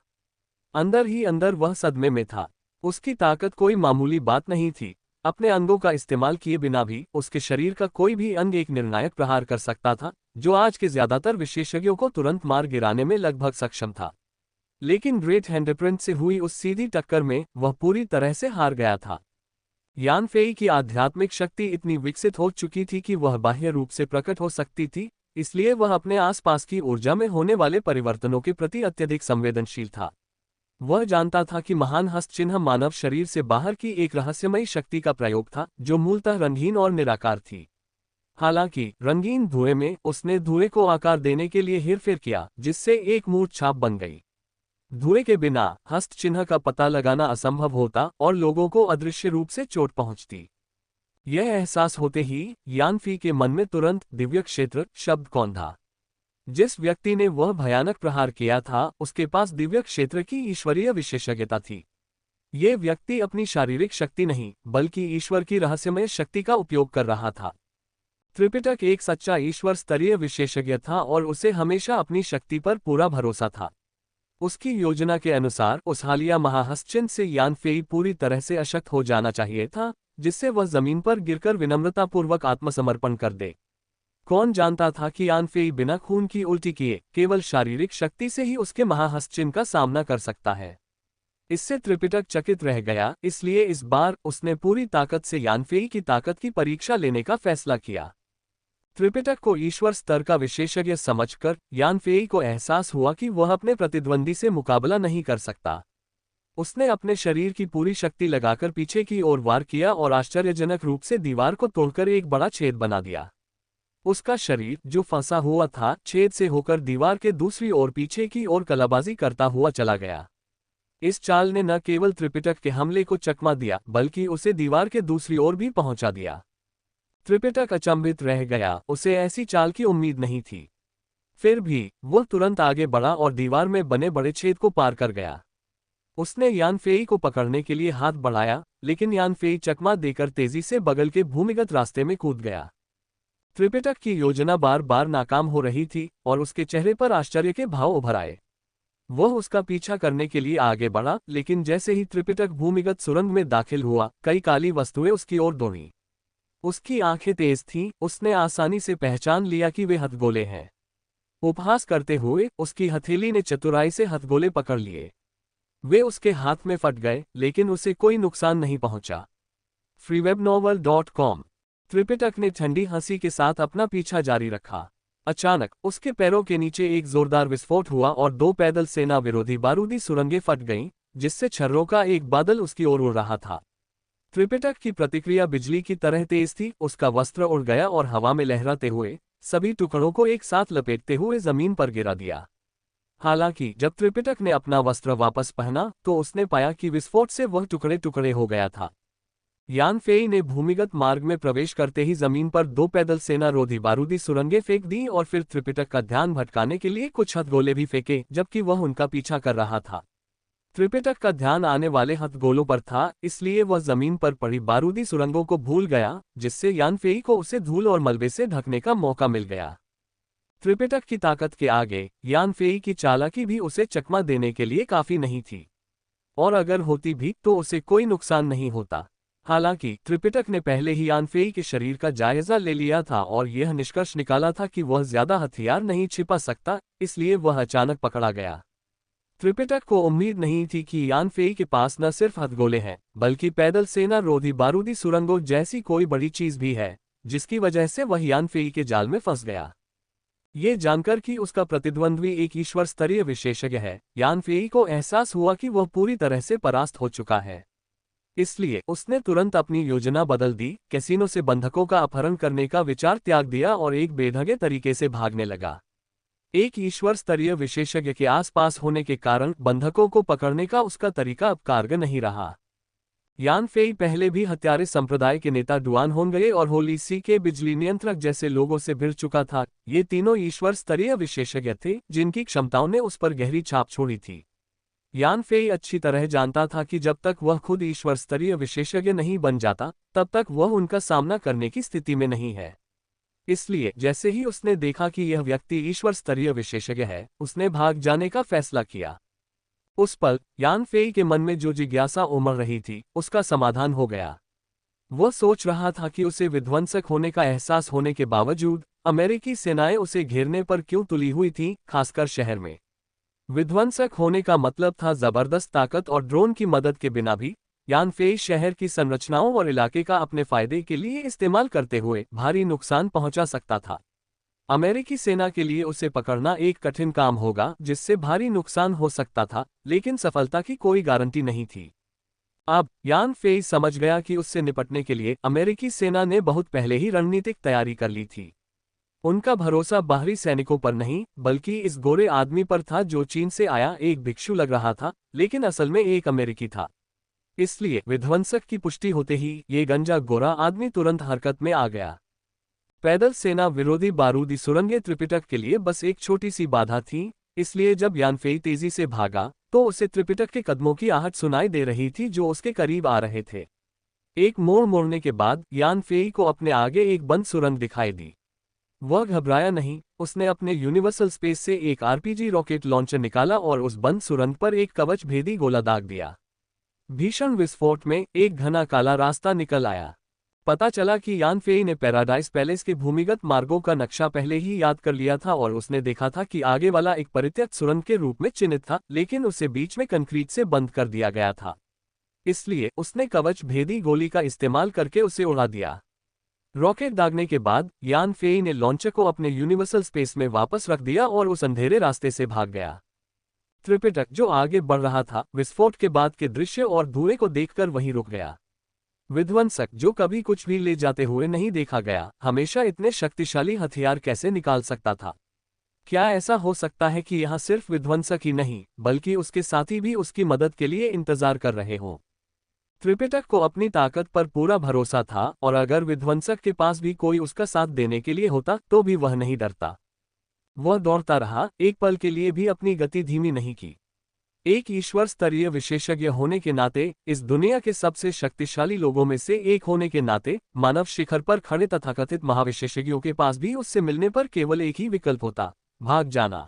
अंदर ही अंदर वह सदमे में था। उसकी ताकत कोई मामूली बात नहीं थी। अपने अंगों का इस्तेमाल किए बिना भी उसके शरीर का कोई भी अंग एक निर्णायक प्रहार कर सकता था, जो आज के ज्यादातर विशेषज्ञों को तुरंत मार गिराने में लगभग सक्षम था। लेकिन ग्रेट हैंडप्रिंट से हुई उस सीधी टक्कर में वह पूरी तरह से हार गया था। यान फेई की आध्यात्मिक शक्ति इतनी विकसित हो चुकी थी कि वह बाह्य रूप से प्रकट हो सकती थी, इसलिए वह अपने आसपास की ऊर्जा में होने वाले परिवर्तनों के प्रति अत्यधिक संवेदनशील था। वह जानता था कि महान हस्तचिह्न मानव शरीर से बाहर की एक रहस्यमयी शक्ति का प्रयोग था, जो मूलतः रंगीन और निराकार थी। हालांकि रंगीन धुएं में उसने धुएं को आकार देने के लिए हेरफेर किया, जिससे एक मूर्त छाप बन गई। धुएं के बिना हस्त चिन्ह का पता लगाना असंभव होता और लोगों को अदृश्य रूप से चोट पहुंचती। यह एहसास होते ही यान फी के मन में तुरंत दिव्य क्षेत्र शब्द कौंधा। जिस व्यक्ति ने वह भयानक प्रहार किया था, उसके पास दिव्य क्षेत्र की ईश्वरीय विशेषज्ञता थी। ये व्यक्ति अपनी शारीरिक शक्ति नहीं, बल्कि ईश्वर की रहस्यमय शक्ति का उपयोग कर रहा था। त्रिपिटक एक सच्चा ईश्वर स्तरीय विशेषज्ञ था और उसे हमेशा अपनी शक्ति पर पूरा भरोसा था। उसकी योजना के अनुसार उस हालिया महाहस्तचिन्ह से यान फेई पूरी तरह से अशक्त हो जाना चाहिए था, जिससे वह जमीन पर गिरकर विनम्रतापूर्वक आत्मसमर्पण कर दे। कौन जानता था कि यान फेई बिना खून की उल्टी किए केवल शारीरिक शक्ति से ही उसके महाहस्तचिन्ह का सामना कर सकता है। इससे त्रिपिटक चकित रह गया, इसलिए इस बार उसने पूरी ताकत से यान फेई की ताकत की परीक्षा लेने का फैसला किया। त्रिपिटक को ईश्वर स्तर का विशेषज्ञ समझकर यान फेई को एहसास हुआ कि वह अपने प्रतिद्वंदी से मुकाबला नहीं कर सकता। उसने अपने शरीर की पूरी शक्ति लगाकर पीछे की ओर वार किया और आश्चर्यजनक रूप से दीवार को तोड़कर एक बड़ा छेद बना दिया। उसका शरीर, जो फंसा हुआ था, छेद से होकर दीवार के दूसरी ओर पीछे की ओर कलाबाजी करता हुआ चला गया। इस चाल ने न केवल त्रिपिटक के हमले को चकमा दिया, बल्कि उसे दीवार के दूसरी ओर भी पहुंचा दिया। त्रिपिटक अचंभित रह गया, उसे ऐसी चाल की उम्मीद नहीं थी। फिर भी वह तुरंत आगे बढ़ा और दीवार में बने बड़े छेद को पार कर गया। उसने यान फेई को पकड़ने के लिए हाथ बढ़ाया, लेकिन यान फेई चकमा देकर तेजी से बगल के भूमिगत रास्ते में कूद गया। त्रिपिटक की योजना बार बार नाकाम हो रही थी और उसके चेहरे पर आश्चर्य के भाव उभर आए। वह उसका पीछा करने के लिए आगे बढ़ा, लेकिन जैसे ही त्रिपिटक भूमिगत सुरंग में दाखिल हुआ, कई काली वस्तुएं उसकी ओर दौड़ीं। उसकी आंखें तेज थीं, उसने आसानी से पहचान लिया कि वे हथगोले हैं। उपहास करते हुए उसकी हथेली ने चतुराई से हथगोले पकड़ लिए। वे उसके हाथ में फट गए, लेकिन उसे कोई नुकसान नहीं पहुंचा। freewebnovel.com। त्रिपिटक ने ठंडी हंसी के साथ अपना पीछा जारी रखा। अचानक उसके पैरों के नीचे एक जोरदार विस्फोट हुआ और 2 पैदल सेना विरोधी बारूदी सुरंगें फट गईं, जिससे छर्रों का एक बादल उसकी ओर उड़ रहा था। त्रिपिटक की प्रतिक्रिया बिजली की तरह तेज थी। उसका वस्त्र उड़ गया और हवा में लहराते हुए सभी टुकड़ों को एक साथ लपेटते हुए जमीन पर गिरा दिया। हालांकि जब त्रिपिटक ने अपना वस्त्र वापस पहना, तो उसने पाया कि विस्फोट से वह टुकड़े टुकड़े हो गया था। यान फेई ने भूमिगत मार्ग में प्रवेश करते ही जमीन पर 2 पैदल सेना रोधी बारूदी सुरंगें फेंक दी और फिर त्रिपिटक का ध्यान भटकाने के लिए कुछ हथगोले भी फेंके, जबकि वह उनका पीछा कर रहा था। त्रिपिटक का ध्यान आने वाले हथगोलों पर था, इसलिए वह जमीन पर पड़ी बारूदी सुरंगों को भूल गया, जिससे यान फेई को उसे धूल और मलबे से ढकने का मौका मिल गया। त्रिपिटक की ताकत के आगे यान फेई की चालाकी भी उसे चकमा देने के लिए काफी नहीं थी, और अगर होती भी तो उसे कोई नुकसान नहीं होता। हालांकि त्रिपिटक ने पहले ही यान फेई के शरीर का जायजा ले लिया था और यह निष्कर्ष निकाला था कि वह ज्यादा हथियार नहीं छिपा सकता, इसलिए वह अचानक पकड़ा गया। त्रिपिटक को उम्मीद नहीं थी कि यान फेई के पास न सिर्फ हथगोले हैं, बल्कि पैदल सेना रोधी बारूदी सुरंगों जैसी कोई बड़ी चीज भी है, जिसकी वजह से वह यान फेई के जाल में फंस गया। ये जानकर कि उसका प्रतिद्वंद्वी एक ईश्वर स्तरीय विशेषज्ञ है, यान फेई को एहसास हुआ कि वह पूरी तरह से परास्त हो चुका है। इसलिए उसने तुरंत अपनी योजना बदल दी, कैसीनो से बंधकों का अपहरण करने का विचार त्याग दिया और एक बेढंगे तरीके से भागने लगा। एक ईश्वर स्तरीय विशेषज्ञ के आसपास होने के कारण बंधकों को पकड़ने का उसका तरीका अब कारगर नहीं रहा। यान फेई पहले भी हत्यारे संप्रदाय के नेता डुआन होंगए और होली सी के बिजली नियंत्रक जैसे लोगों से भिड़ चुका था। ये तीनों ईश्वर स्तरीय विशेषज्ञ थे, जिनकी क्षमताओं ने उस पर गहरी छाप छोड़ी थी। यान फेई अच्छी तरह जानता था कि जब तक वह खुद ईश्वर स्तरीय विशेषज्ञ नहीं बन जाता, तब तक वह उनका सामना करने की स्थिति में नहीं है। इसलिए जैसे ही उसने देखा कि यह व्यक्ति ईश्वर स्तरीय विशेषज्ञ है, उसने भाग जाने का फैसला किया। उस पल यान फेई के मन में जो जिज्ञासा उमड़ रही थी, उसका समाधान हो गया। वह सोच रहा था कि उसे विध्वंसक होने का एहसास होने के बावजूद अमेरिकी सेनाएं उसे घेरने पर क्यों तुली हुई थीं, खासकर शहर में। विध्वंसक होने का मतलब था जबरदस्त ताकत और ड्रोन की मदद के बिना भी यान फेई शहर की संरचनाओं और इलाके का अपने फायदे के लिए इस्तेमाल करते हुए भारी नुकसान पहुंचा सकता था। अमेरिकी सेना के लिए उसे पकड़ना एक कठिन काम होगा जिससे भारी नुकसान हो सकता था, लेकिन सफलता की कोई गारंटी नहीं थी। अब यान फेई समझ गया कि उससे निपटने के लिए अमेरिकी सेना ने बहुत पहले ही रणनीतिक तैयारी कर ली थी। उनका भरोसा बाहरी सैनिकों पर नहीं, बल्कि इस गोरे आदमी पर था जो चीन से आया एक भिक्षु लग रहा था, लेकिन असल में एक अमेरिकी था। इसलिए विध्वंसक की पुष्टि होते ही ये गंजा गोरा आदमी तुरंत हरकत में आ गया। पैदल सेना विरोधी बारूदी सुरंगें त्रिपिटक के लिए बस एक छोटी सी बाधा थी, इसलिए जब यानफेई तेजी से भागा तो उसे त्रिपिटक के कदमों की आहट सुनाई दे रही थी जो उसके करीब आ रहे थे। एक मोड़ मोड़ने के बाद यानफेई को अपने आगे एक बंद सुरंग दिखाई दी। वह घबराया नहीं, उसने अपने यूनिवर्सल स्पेस से एक आरपीजी रॉकेट लॉन्चर निकाला और उस बंद सुरंग पर एक कवच भेदी गोला दाग दिया। भीषण विस्फोट में एक घना काला रास्ता निकल आया। पता चला कि यान फेई ने पैराडाइज पैलेस के भूमिगत मार्गों का नक्शा पहले ही याद कर लिया था और उसने देखा था कि आगे वाला एक परित्यक्त सुरंग के रूप में चिन्हित था, लेकिन उसे बीच में कंक्रीट से बंद कर दिया गया था। इसलिए उसने कवच भेदी गोली का इस्तेमाल करके उसे उड़ा दिया। रॉकेट दागने के बाद यान फेई ने लॉन्चर को अपने यूनिवर्सल स्पेस में वापस रख दिया और उस अंधेरे रास्ते से भाग गया। त्रिपिटक जो आगे बढ़ रहा था, विस्फोट के बाद के दृश्य और धुएं को देखकर वहीं रुक गया। विध्वंसक जो कभी कुछ भी ले जाते हुए नहीं देखा गया, हमेशा इतने शक्तिशाली हथियार कैसे निकाल सकता था? क्या ऐसा हो सकता है कि यहाँ सिर्फ विध्वंसक ही नहीं, बल्कि उसके साथी भी उसकी मदद के लिए इंतजार कर रहे हों? त्रिपिटक को अपनी ताकत पर पूरा भरोसा था और अगर विध्वंसक के पास भी कोई उसका साथ देने के लिए होता तो भी वह नहीं डरता। वह दौड़ता रहा, एक पल के लिए भी अपनी गति धीमी नहीं की। एक ईश्वर स्तरीय विशेषज्ञ होने के नाते, इस दुनिया के सबसे शक्तिशाली लोगों में से एक होने के नाते, मानव शिखर पर खड़े तथाकथित महाविशेषज्ञों के पास भी उससे मिलने पर केवल एक ही विकल्प होता, भाग जाना।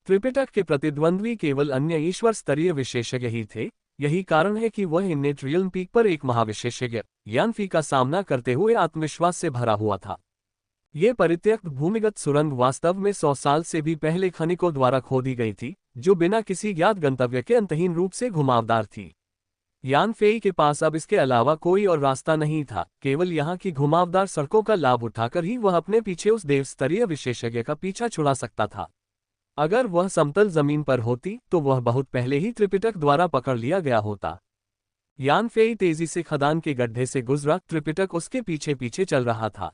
त्रिपिटक के प्रतिद्वंद्वी केवल अन्य ईश्वर स्तरीय विशेषज्ञ ही थे। यही कारण है कि वह इन्नेट रियल्म पीक पर एक महाविशेषज्ञ यानफी का सामना करते हुए आत्मविश्वास से भरा हुआ था। ये परित्यक्त भूमिगत सुरंग वास्तव में 100 साल से भी पहले खनिकों द्वारा खोदी गई थी, जो बिना किसी ज्ञात गंतव्य के अंतहीन रूप से घुमावदार थी। यान फेई के पास अब इसके अलावा कोई और रास्ता नहीं था, केवल यहाँ की घुमावदार सड़कों का लाभ उठाकर ही वह अपने पीछे उस देव स्तरीय विशेषज्ञ का पीछा छुड़ा सकता था। अगर वह समतल जमीन पर होती तो वह बहुत पहले ही त्रिपिटक द्वारा पकड़ लिया गया होता। यान फेई तेजी से खदान के गड्ढे से गुजरा, त्रिपिटक उसके पीछे पीछे चल रहा था।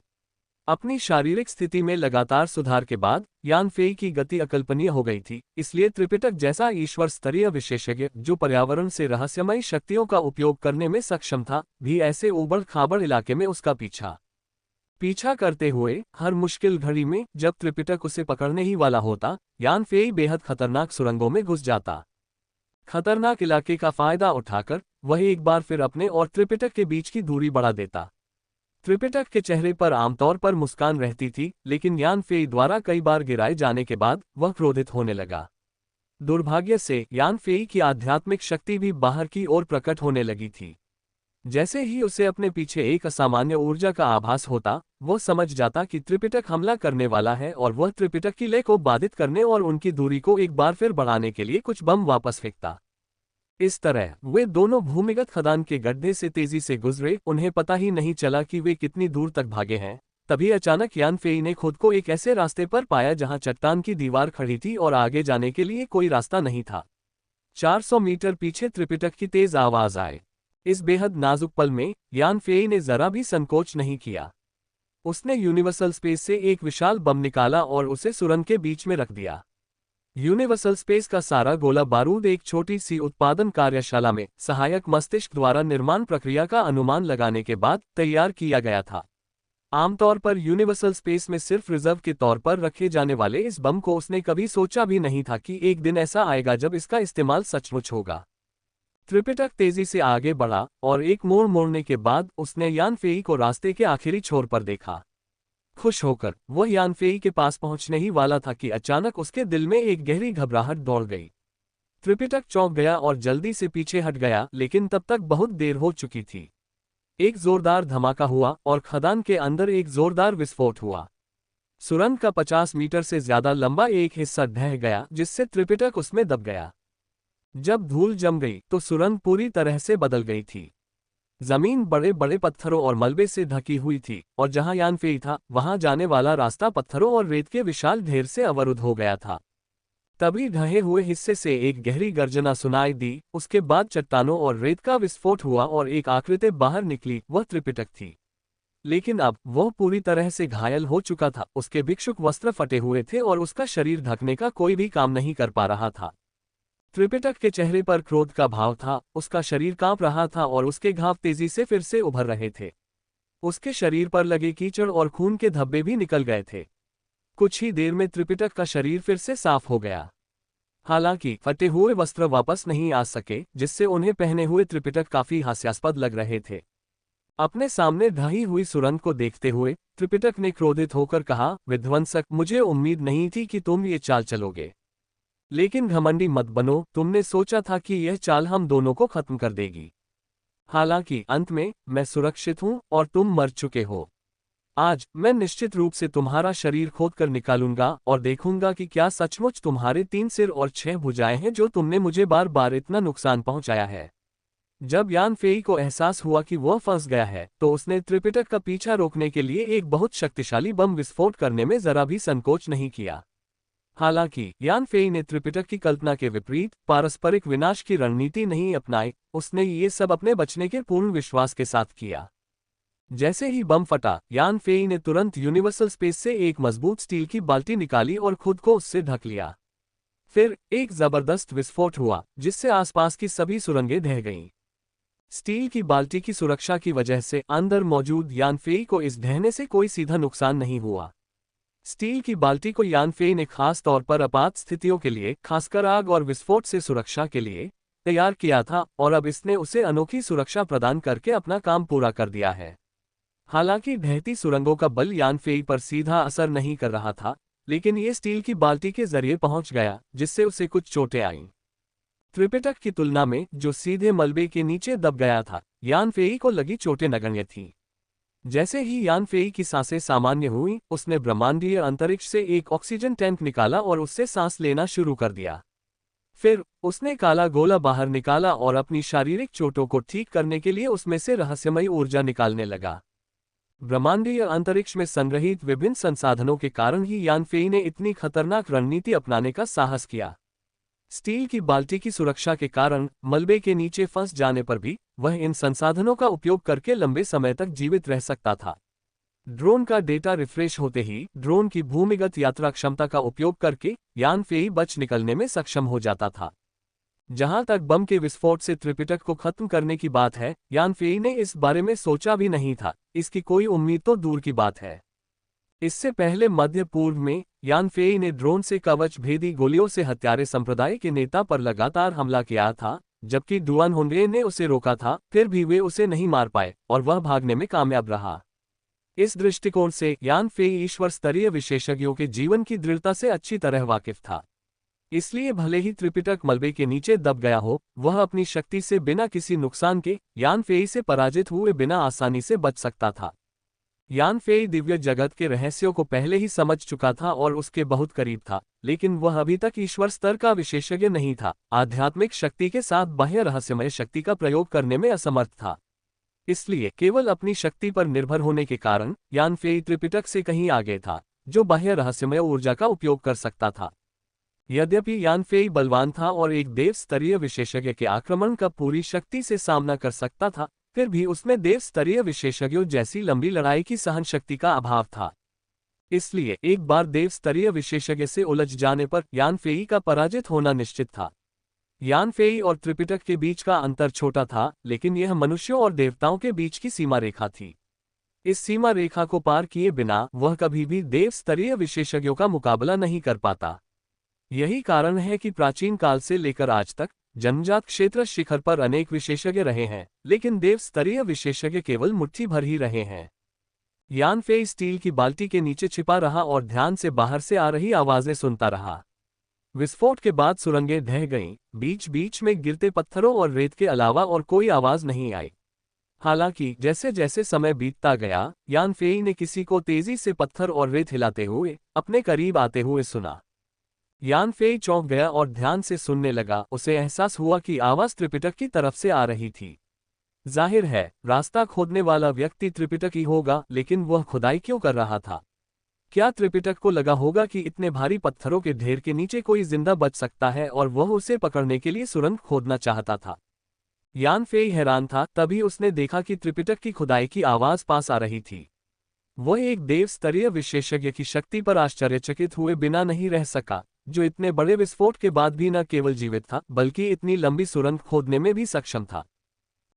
अपनी शारीरिक स्थिति में लगातार सुधार के बाद यान फेई की गति अकल्पनीय हो गई थी, इसलिए त्रिपिटक जैसा ईश्वर स्तरीय विशेषज्ञ जो पर्यावरण से रहस्यमयी शक्तियों का उपयोग करने में सक्षम था, भी ऐसे उबड़ खाबड़ इलाके में उसका पीछा करते हुए हर मुश्किल घड़ी में जब त्रिपिटक उसे पकड़ने ही वाला होता, यान फेई बेहद खतरनाक सुरंगों में घुस जाता। खतरनाक इलाके का फायदा उठाकर वह एक बार फिर अपने और त्रिपिटक के बीच की दूरी बढ़ा देता। त्रिपिटक के चेहरे पर आमतौर पर मुस्कान रहती थी, लेकिन यान फेई द्वारा कई बार गिराए जाने के बाद वह क्रोधित होने लगा। दुर्भाग्य से यान फेई की आध्यात्मिक शक्ति भी बाहर की ओर प्रकट होने लगी थी। जैसे ही उसे अपने पीछे एक असामान्य ऊर्जा का आभास होता, वो समझ जाता कि त्रिपिटक हमला करने वाला है और वह त्रिपिटक की लय को बाधित करने और उनकी दूरी को एक बार फिर बढ़ाने के लिए कुछ बम वापस फेंकता। इस तरह वे दोनों भूमिगत खदान के गड्ढे से तेजी से गुजरे, उन्हें पता ही नहीं चला कि वे कितनी दूर तक भागे हैं। तभी अचानक यान फेई ने खुद को एक ऐसे रास्ते पर पाया जहां चट्टान की दीवार खड़ी थी और आगे जाने के लिए कोई रास्ता नहीं था। 400 मीटर पीछे त्रिपिटक की तेज आवाज आए। इस बेहद नाजुक पल में यान फेई ने जरा भी संकोच नहीं किया। उसने यूनिवर्सल स्पेस से एक विशाल बम निकाला और उसे सुरंग के बीच में रख दिया। यूनिवर्सल स्पेस का सारा गोला बारूद एक छोटी सी उत्पादन कार्यशाला में सहायक मस्तिष्क द्वारा निर्माण प्रक्रिया का अनुमान लगाने के बाद तैयार किया गया था। आमतौर पर यूनिवर्सल स्पेस में सिर्फ रिजर्व के तौर पर रखे जाने वाले इस बम को उसने कभी सोचा भी नहीं था कि एक दिन ऐसा आएगा जब इसका इस्तेमाल सचमुच होगा। त्रिपिटक तेजी से आगे बढ़ा और एक मोड़ मोड़ने के बाद उसने यान फेई को रास्ते के आखिरी छोर पर देखा। खुश होकर वह यानफेई के पास पहुंचने ही वाला था कि अचानक उसके दिल में एक गहरी घबराहट दौड़ गई। त्रिपिटक चौंक गया और जल्दी से पीछे हट गया, लेकिन तब तक बहुत देर हो चुकी थी। एक जोरदार धमाका हुआ और खदान के अंदर एक जोरदार विस्फोट हुआ। सुरंग का 50 मीटर से ज्यादा लंबा एक हिस्सा ढह गया, जिससे त्रिपिटक उसमें दब गया। जब धूल जम गई तो सुरंग पूरी तरह से बदल गई थी। जमीन बड़े बड़े पत्थरों और मलबे से ढकी हुई थी और जहां यानफेई था वहां जाने वाला रास्ता पत्थरों और रेत के विशाल ढेर से अवरुद्ध हो गया था। तभी ढहे हुए हिस्से से एक गहरी गर्जना सुनाई दी। उसके बाद चट्टानों और रेत का विस्फोट हुआ और एक आकृति बाहर निकली। वह त्रिपिटक थी, लेकिन अब वह पूरी तरह से घायल हो चुका था। उसके भिक्षुक वस्त्र फटे हुए थे और उसका शरीर ढकने का कोई भी काम नहीं कर पा रहा था। त्रिपिटक के चेहरे पर क्रोध का भाव था, उसका शरीर कांप रहा था और उसके घाव तेजी से फिर से उभर रहे थे। उसके शरीर पर लगे कीचड़ और खून के धब्बे भी निकल गए थे। कुछ ही देर में त्रिपिटक का शरीर फिर से साफ हो गया। हालांकि फटे हुए वस्त्र वापस नहीं आ सके, जिससे उन्हें पहने हुए त्रिपिटक काफी हास्यास्पद लग रहे थे। अपने सामने ढही हुई सुरंग को देखते हुए त्रिपिटक ने क्रोधित होकर कहा, विध्वंसक, मुझे उम्मीद नहीं थी कि तुम ये चाल चलोगे। लेकिन घमंडी मत बनो, तुमने सोचा था कि यह चाल हम दोनों को खत्म कर देगी। हालांकि अंत में मैं सुरक्षित हूं और तुम मर चुके हो। आज मैं निश्चित रूप से तुम्हारा शरीर खोदकर निकालूंगा और देखूंगा कि क्या सचमुच तुम्हारे 3 सिर और 6 भुजाएं हैं जो तुमने मुझे बार बार इतना नुकसान पहुंचाया है। जब यानफेई को एहसास हुआ कि वह फंस गया है तो उसने त्रिपिटक का पीछा रोकने के लिए एक बहुत शक्तिशाली बम विस्फोट करने में जरा भी संकोच नहीं किया। हालांकि यानफेई ने त्रिपिटक की कल्पना के विपरीत पारस्परिक विनाश की रणनीति नहीं अपनाई। उसने ये सब अपने बचने के पूर्ण विश्वास के साथ किया। जैसे ही बम फटा, यानफेई ने तुरंत यूनिवर्सल स्पेस से एक मजबूत स्टील की बाल्टी निकाली और खुद को उससे ढक लिया। फिर एक जबरदस्त विस्फोट हुआ, जिससे आसपास की सभी सुरंगें ढह गईं। स्टील की बाल्टी की सुरक्षा की वजह से अंदर मौजूद यानफेई को इस ढहने से कोई सीधा नुकसान नहीं हुआ। स्टील की बाल्टी को यानफेई ने खास तौर पर आपात स्थितियों के लिए, खासकर आग और विस्फोट से सुरक्षा के लिए तैयार किया था और अब इसने उसे अनोखी सुरक्षा प्रदान करके अपना काम पूरा कर दिया है। हालांकि ढहती सुरंगों का बल यानफेई पर सीधा असर नहीं कर रहा था, लेकिन ये स्टील की बाल्टी के जरिए पहुंच गया, जिससे उसे कुछ चोटें आईं। त्रिपिटक की तुलना में, जो सीधे मलबे के नीचे दब गया था, यानफेई को लगी चोटें नगण्य थीं। जैसे ही यानफेई की सांसें सामान्य हुईं, उसने ब्रह्मांडीय अंतरिक्ष से एक ऑक्सीजन टैंक निकाला और उससे सांस लेना शुरू कर दिया। फिर उसने काला गोला बाहर निकाला और अपनी शारीरिक चोटों को ठीक करने के लिए उसमें से रहस्यमयी ऊर्जा निकालने लगा। ब्रह्मांडीय अंतरिक्ष में संग्रहित विभिन्न संसाधनों के कारण ही यानफेई ने इतनी खतरनाक रणनीति अपनाने का साहस किया। स्टील की बाल्टी की सुरक्षा के कारण मलबे के नीचे फंस जाने पर भी वह इन संसाधनों का उपयोग करके लंबे समय तक जीवित रह सकता था। ड्रोन का डेटा रिफ्रेश होते ही ड्रोन की भूमिगत यात्रा क्षमता का उपयोग करके यानफेई बच निकलने में सक्षम हो जाता था। जहां तक बम के विस्फोट से त्रिपिटक को खत्म करने की बात है, यानफेई ने इस बारे में सोचा भी नहीं था। इसकी कोई उम्मीद तो दूर की बात है। इससे पहले मध्य पूर्व में यानफेई ने ड्रोन से कवच भेदी गोलियों से हत्यारे संप्रदाय के नेता पर लगातार हमला किया था, जबकि डुआन होन्डे ने उसे रोका था। फिर भी वे उसे नहीं मार पाए और वह भागने में कामयाब रहा। इस दृष्टिकोण से यानफेई ईश्वर स्तरीय विशेषज्ञों के जीवन की दृढ़ता से अच्छी तरह वाकिफ था। इसलिए भले ही त्रिपिटक मलबे के नीचे दब गया हो, वह अपनी शक्ति से बिना किसी नुकसान के यानफेई से पराजित हुए बिना आसानी से बच सकता था। यानफेई दिव्य जगत के रहस्यों को पहले ही समझ चुका था और उसके बहुत करीब था, लेकिन वह अभी तक ईश्वर स्तर का विशेषज्ञ नहीं था। आध्यात्मिक शक्ति के साथ बाह्य रहस्यमय शक्ति का प्रयोग करने में असमर्थ था। इसलिए केवल अपनी शक्ति पर निर्भर होने के कारण यानफेई त्रिपिटक से कहीं आगे था, जो बाह्य रहस्यमय ऊर्जा का उपयोग कर सकता था। यद्यपि यानफेई बलवान था और एक देव स्तरीय विशेषज्ञ के आक्रमण का पूरी शक्ति से सामना कर सकता था, फिर भी उसमें देव स्तरीय विशेषज्ञों जैसी लंबी लड़ाई की सहन शक्ति का अभाव था। इसलिए एक बार देव स्तरीय विशेषज्ञ से उलझ जाने पर यानफेई का पराजित होना निश्चित था। यानफेई और त्रिपिटक के बीच का अंतर छोटा था, लेकिन यह मनुष्यों और देवताओं के बीच की सीमा रेखा थी। इस सीमा रेखा को पार किए बिना वह कभी भी देव स्तरीय विशेषज्ञों का मुकाबला नहीं कर पाता। यही कारण है कि प्राचीन काल से लेकर आज तक जन्मजात क्षेत्र शिखर पर अनेक विशेषज्ञ रहे हैं, लेकिन देव स्तरीय विशेषज्ञ केवल मुट्ठी भर ही रहे हैं। यान फेई स्टील की बाल्टी के नीचे छिपा रहा और ध्यान से बाहर से आ रही आवाजें सुनता रहा। विस्फोट के बाद सुरंगें ढह गईं, बीच बीच में गिरते पत्थरों और रेत के अलावा और कोई आवाज नहीं आई। हालांकि जैसे जैसे समय बीतता गया, यान फेई ने किसी को तेजी से पत्थर और रेत हिलाते हुए अपने करीब आते हुए सुना। यान फेई चौंक गया और ध्यान से सुनने लगा। उसे एहसास हुआ कि आवाज त्रिपिटक की तरफ से आ रही थी। जाहिर है, रास्ता खोदने वाला व्यक्ति त्रिपिटक ही होगा, लेकिन वह खुदाई क्यों कर रहा था? क्या त्रिपिटक को लगा होगा कि इतने भारी पत्थरों के ढेर के नीचे कोई जिंदा बच सकता है और वह उसे पकड़ने के लिए सुरंग खोदना चाहता था? यान फेई हैरान था। तभी उसने देखा कि त्रिपिटक की खुदाई की आवाज पास आ रही थी। वह एक देव स्तरीय विशेषज्ञ की शक्ति पर आश्चर्यचकित हुए बिना नहीं रह सका, जो इतने बड़े विस्फोट के बाद भी न केवल जीवित था, बल्कि इतनी लंबी सुरंग खोदने में भी सक्षम था।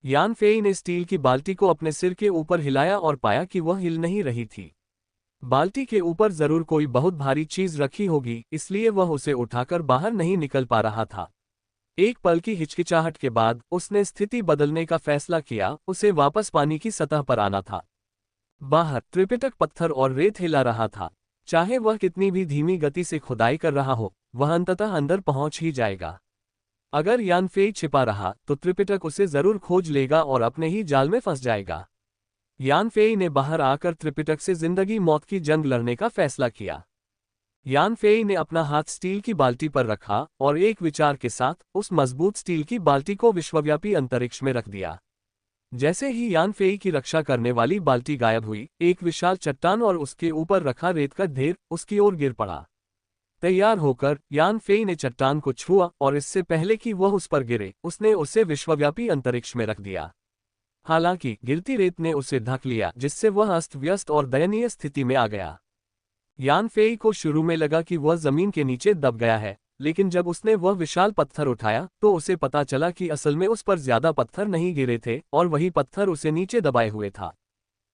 यान फेई ने स्टील की बाल्टी को अपने सिर के ऊपर हिलाया और पाया कि वह हिल नहीं रही थी। बाल्टी के ऊपर जरूर कोई बहुत भारी चीज रखी होगी, इसलिए वह उसे उठाकर बाहर नहीं निकल पा रहा था। एक पल की हिचकिचाहट के बाद उसने स्थिति बदलने का फैसला किया। उसे वापस पानी की सतह पर आना था। बाहर त्रिपिटक पत्थर और रेत हिला रहा था। चाहे वह कितनी भी धीमी गति से खुदाई कर रहा हो, वह अंततः अंदर पहुंच ही जाएगा। अगर यान फेई छिपा रहा तो त्रिपिटक उसे जरूर खोज लेगा और अपने ही जाल में फंस जाएगा। यान फेई ने बाहर आकर त्रिपिटक से जिंदगी मौत की जंग लड़ने का फैसला किया। यान फेई ने अपना हाथ स्टील की बाल्टी पर रखा और एक विचार के साथ उस मजबूत स्टील की बाल्टी को विश्वव्यापी अंतरिक्ष में रख दिया। जैसे ही यान फेई की रक्षा करने वाली बाल्टी गायब हुई, एक विशाल चट्टान और उसके ऊपर रखा रेत का ढेर उसकी ओर गिर पड़ा। तैयार होकर यान फेई ने चट्टान को छुआ और इससे पहले कि वह उस पर गिरे, उसने उसे विश्वव्यापी अंतरिक्ष में रख दिया। हालांकि गिरती रेत ने उसे ढक लिया, जिससे वह अस्त व्यस्त और दयनीय स्थिति में आ गया। यान फेई को शुरू में लगा कि वह जमीन के नीचे दब गया है, लेकिन जब उसने वह विशाल पत्थर उठाया तो उसे पता चला कि असल में उस पर ज्यादा पत्थर नहीं गिरे थे और वही पत्थर उसे नीचे दबाए हुए था।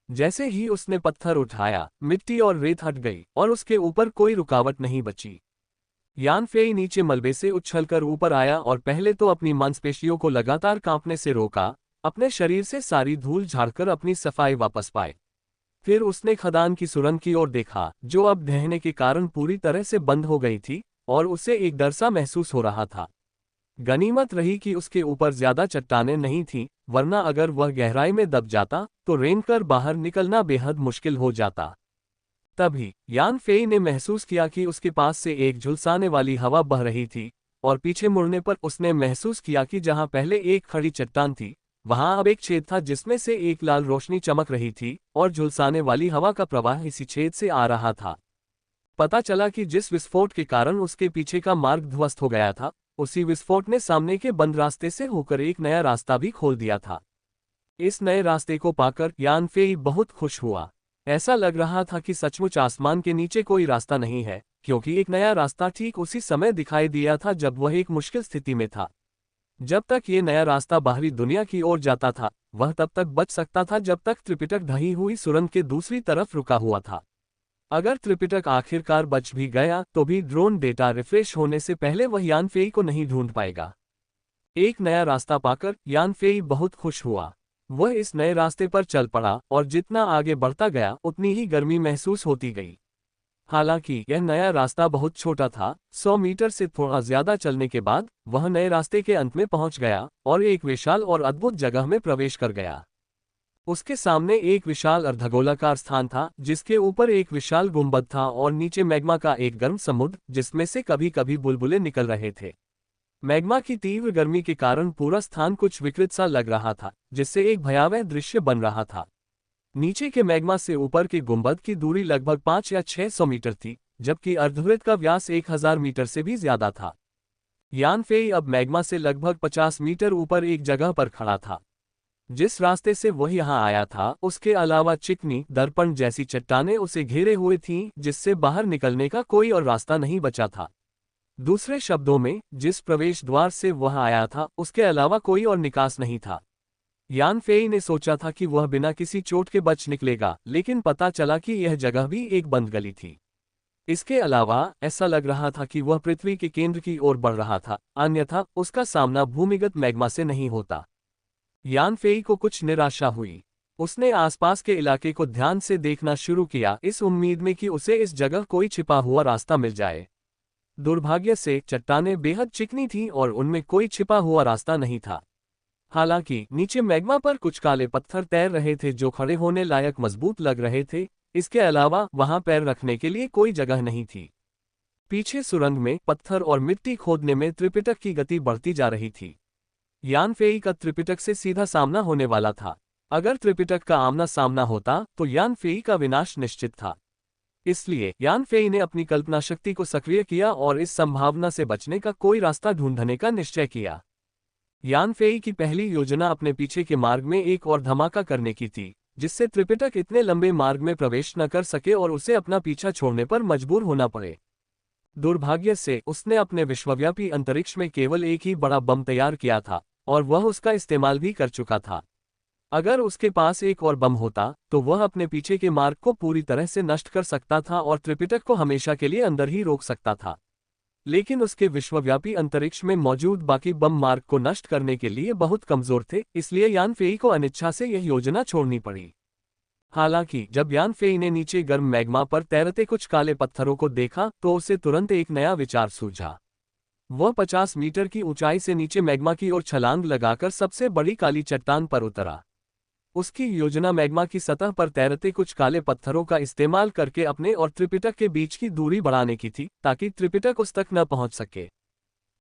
जैसे ही उसने पत्थर उठाया, मिट्टी और रेत हट गई और उसके ऊपर कोई रुकावट नहीं बची। यान फेई नीचे मलबे से उछलकर ऊपर आया और पहले तो अपनी मांसपेशियों को लगातार कांपने से रोका, अपने शरीर से सारी धूल झाड़कर अपनी सफाई वापस पाए। फिर उसने खदान की सुरंग की ओर देखा, जो अब ढहने के कारण पूरी तरह से बंद हो गई थी और उसे एक डर सा महसूस हो रहा था। गनीमत रही कि उसके ऊपर ज्यादा चट्टानें नहीं थीं, वरना अगर वह गहराई में दब जाता तो रेंगकर बाहर निकलना बेहद मुश्किल हो जाता। तभी यान फेई ने महसूस किया कि उसके पास से एक झुलसाने वाली हवा बह रही थी और पीछे मुड़ने पर उसने महसूस किया कि जहां पहले एक खड़ी चट्टान थी, वहां अब एक छेद था जिसमें से एक लाल रोशनी चमक रही थी और झुलसाने वाली हवा का प्रवाह इसी छेद से आ रहा था। पता चला कि जिस विस्फोट के कारण उसके पीछे का मार्ग ध्वस्त हो गया था, उसी विस्फोट ने सामने के बंद रास्ते से होकर एक नया रास्ता भी खोल दिया था। इस नए रास्ते को पाकर यान फेई बहुत खुश हुआ। ऐसा लग रहा था कि सचमुच आसमान के नीचे कोई रास्ता नहीं है, क्योंकि एक नया रास्ता ठीक उसी समय दिखाई दिया था जब वह एक मुश्किल स्थिति में था। जब तक ये नया रास्ता बाहरी दुनिया की ओर जाता था, वह तब तक बच सकता था जब तक त्रिपिटक ढही हुई सुरंग के दूसरी तरफ रुका हुआ था। अगर त्रिपिटक आखिरकार बच भी गया तो भी ड्रोन डेटा रिफ्रेश होने से पहले वह यान फेई को नहीं ढूंढ पाएगा। एक नया रास्ता पाकर यान फेई बहुत खुश हुआ। वह इस नए रास्ते पर चल पड़ा और जितना आगे बढ़ता गया उतनी ही गर्मी महसूस होती गई। हालांकि यह नया रास्ता बहुत छोटा था। 100 मीटर से थोड़ा ज्यादा चलने के बाद वह नए रास्ते के अंत में पहुंच गया और एक विशाल और अद्भुत जगह में प्रवेश कर गया। उसके सामने एक विशाल अर्धगोलाकार स्थान था, जिसके ऊपर एक विशाल गुंबद था और नीचे मैग्मा का एक गर्म समुद्र, जिसमें से कभी कभी बुलबुले निकल रहे थे। मैग्मा की तीव्र गर्मी के कारण पूरा स्थान कुछ विकृत सा लग रहा था, जिससे एक भयावह दृश्य बन रहा था। नीचे के मैग्मा से ऊपर के गुंबद की दूरी लगभग 5 या 600 मीटर थी, जबकि अर्धवृत्त का व्यास 1000 मीटर से भी ज्यादा था। यान फेई अब मैग्मा से लगभग 50 मीटर ऊपर एक जगह पर खड़ा था। जिस रास्ते से वह यहाँ आया था, उसके अलावा चिकनी दर्पण जैसी चट्टानें उसे घेरे हुए थीं, जिससे बाहर निकलने का कोई और रास्ता नहीं बचा था। दूसरे शब्दों में, जिस प्रवेश द्वार से वह आया था, उसके अलावा कोई और निकास नहीं था। यान फेई ने सोचा था कि वह बिना किसी चोट के बच निकलेगा, लेकिन पता चला कि यह जगह भी एक बंद गली थी। इसके अलावा ऐसा लग रहा था कि वह पृथ्वी के केंद्र की ओर बढ़ रहा था, अन्यथा उसका सामना भूमिगत मैग्मा से नहीं होता। यान फेई को कुछ निराशा हुई। उसने आसपास के इलाके को ध्यान से देखना शुरू किया, इस उम्मीद में कि उसे इस जगह कोई छिपा हुआ रास्ता मिल जाए। दुर्भाग्य से चट्टानें बेहद चिकनी थीं और उनमें कोई छिपा हुआ रास्ता नहीं था। हालांकि नीचे मैग्मा पर कुछ काले पत्थर तैर रहे थे जो खड़े होने लायक मजबूत लग रहे थे। इसके अलावा वहां पैर रखने के लिए कोई जगह नहीं थी। पीछे सुरंग में पत्थर और मिट्टी खोदने में त्रिपिटक की गति बढ़ती जा रही थी। यान फेई का त्रिपिटक से सीधा सामना होने वाला था। अगर त्रिपिटक का आमना सामना होता तो यान फेई का विनाश निश्चित था। इसलिए यान फेई ने अपनी कल्पना शक्ति को सक्रिय किया और इस संभावना से बचने का कोई रास्ता ढूंढने का निश्चय किया। यान फेई की पहली योजना अपने पीछे के मार्ग में एक और धमाका करने की थी, जिससे त्रिपिटक इतने लंबे मार्ग में प्रवेश न कर सके और उसे अपना पीछा छोड़ने पर मजबूर होना पड़े। दुर्भाग्य से उसने अपने विश्वव्यापी अंतरिक्ष में केवल एक ही बड़ा बम तैयार किया था और वह उसका इस्तेमाल भी कर चुका था। अगर उसके पास एक और बम होता तो वह अपने पीछे के मार्ग को पूरी तरह से नष्ट कर सकता था और त्रिपिटक को हमेशा के लिए अंदर ही रोक सकता था। लेकिन उसके विश्वव्यापी अंतरिक्ष में मौजूद बाकी बम मार्ग को नष्ट करने के लिए बहुत कमजोर थे, इसलिए यान फेई को अनिच्छा से यह योजना छोड़नी पड़ी। हालांकि जब यान फेई ने नीचे गर्म मैग्मा पर तैरते कुछ काले पत्थरों को देखा तो उसे तुरंत एक नया विचार सूझा। वह 50 मीटर की ऊंचाई से नीचे मैग्मा की ओर छलांग लगाकर सबसे बड़ी काली चट्टान पर उतरा। उसकी योजना मैग्मा की सतह पर तैरते कुछ काले पत्थरों का इस्तेमाल करके अपने और त्रिपिटक के बीच की दूरी बढ़ाने की थी, ताकि त्रिपिटक उस तक न पहुंच सके।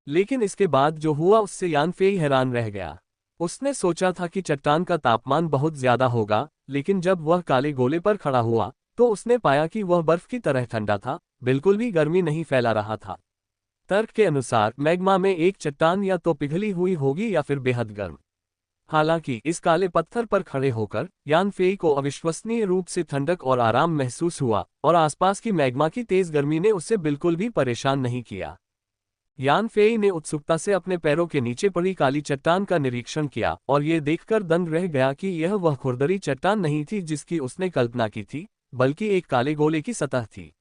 लेकिन इसके बाद जो हुआ उससे यान फेई हैरान रह गया। उसने सोचा था कि चट्टान का तापमान बहुत ज्यादा होगा, लेकिन जब वह काले गोले पर खड़ा हुआ तो उसने पाया कि वह बर्फ की तरह ठंडा था, बिल्कुल भी गर्मी नहीं फैला रहा था। तर्क के अनुसार मैग्मा में एक चट्टान या तो पिघली हुई होगी या फिर बेहद गर्म। हालांकि इस काले पत्थर पर खड़े होकर यान फेई को अविश्वसनीय रूप से ठंडक और आराम महसूस हुआ और आसपास की मैग्मा की तेज गर्मी ने उसे बिल्कुल भी परेशान नहीं किया। यान फेई ने उत्सुकता से अपने पैरों के नीचे पड़ी काली चट्टान का निरीक्षण किया और ये देखकर दंग रह गया कि यह वह खुरदरी चट्टान नहीं थी जिसकी उसने कल्पना की थी, बल्कि एक काले गोले की सतह थी।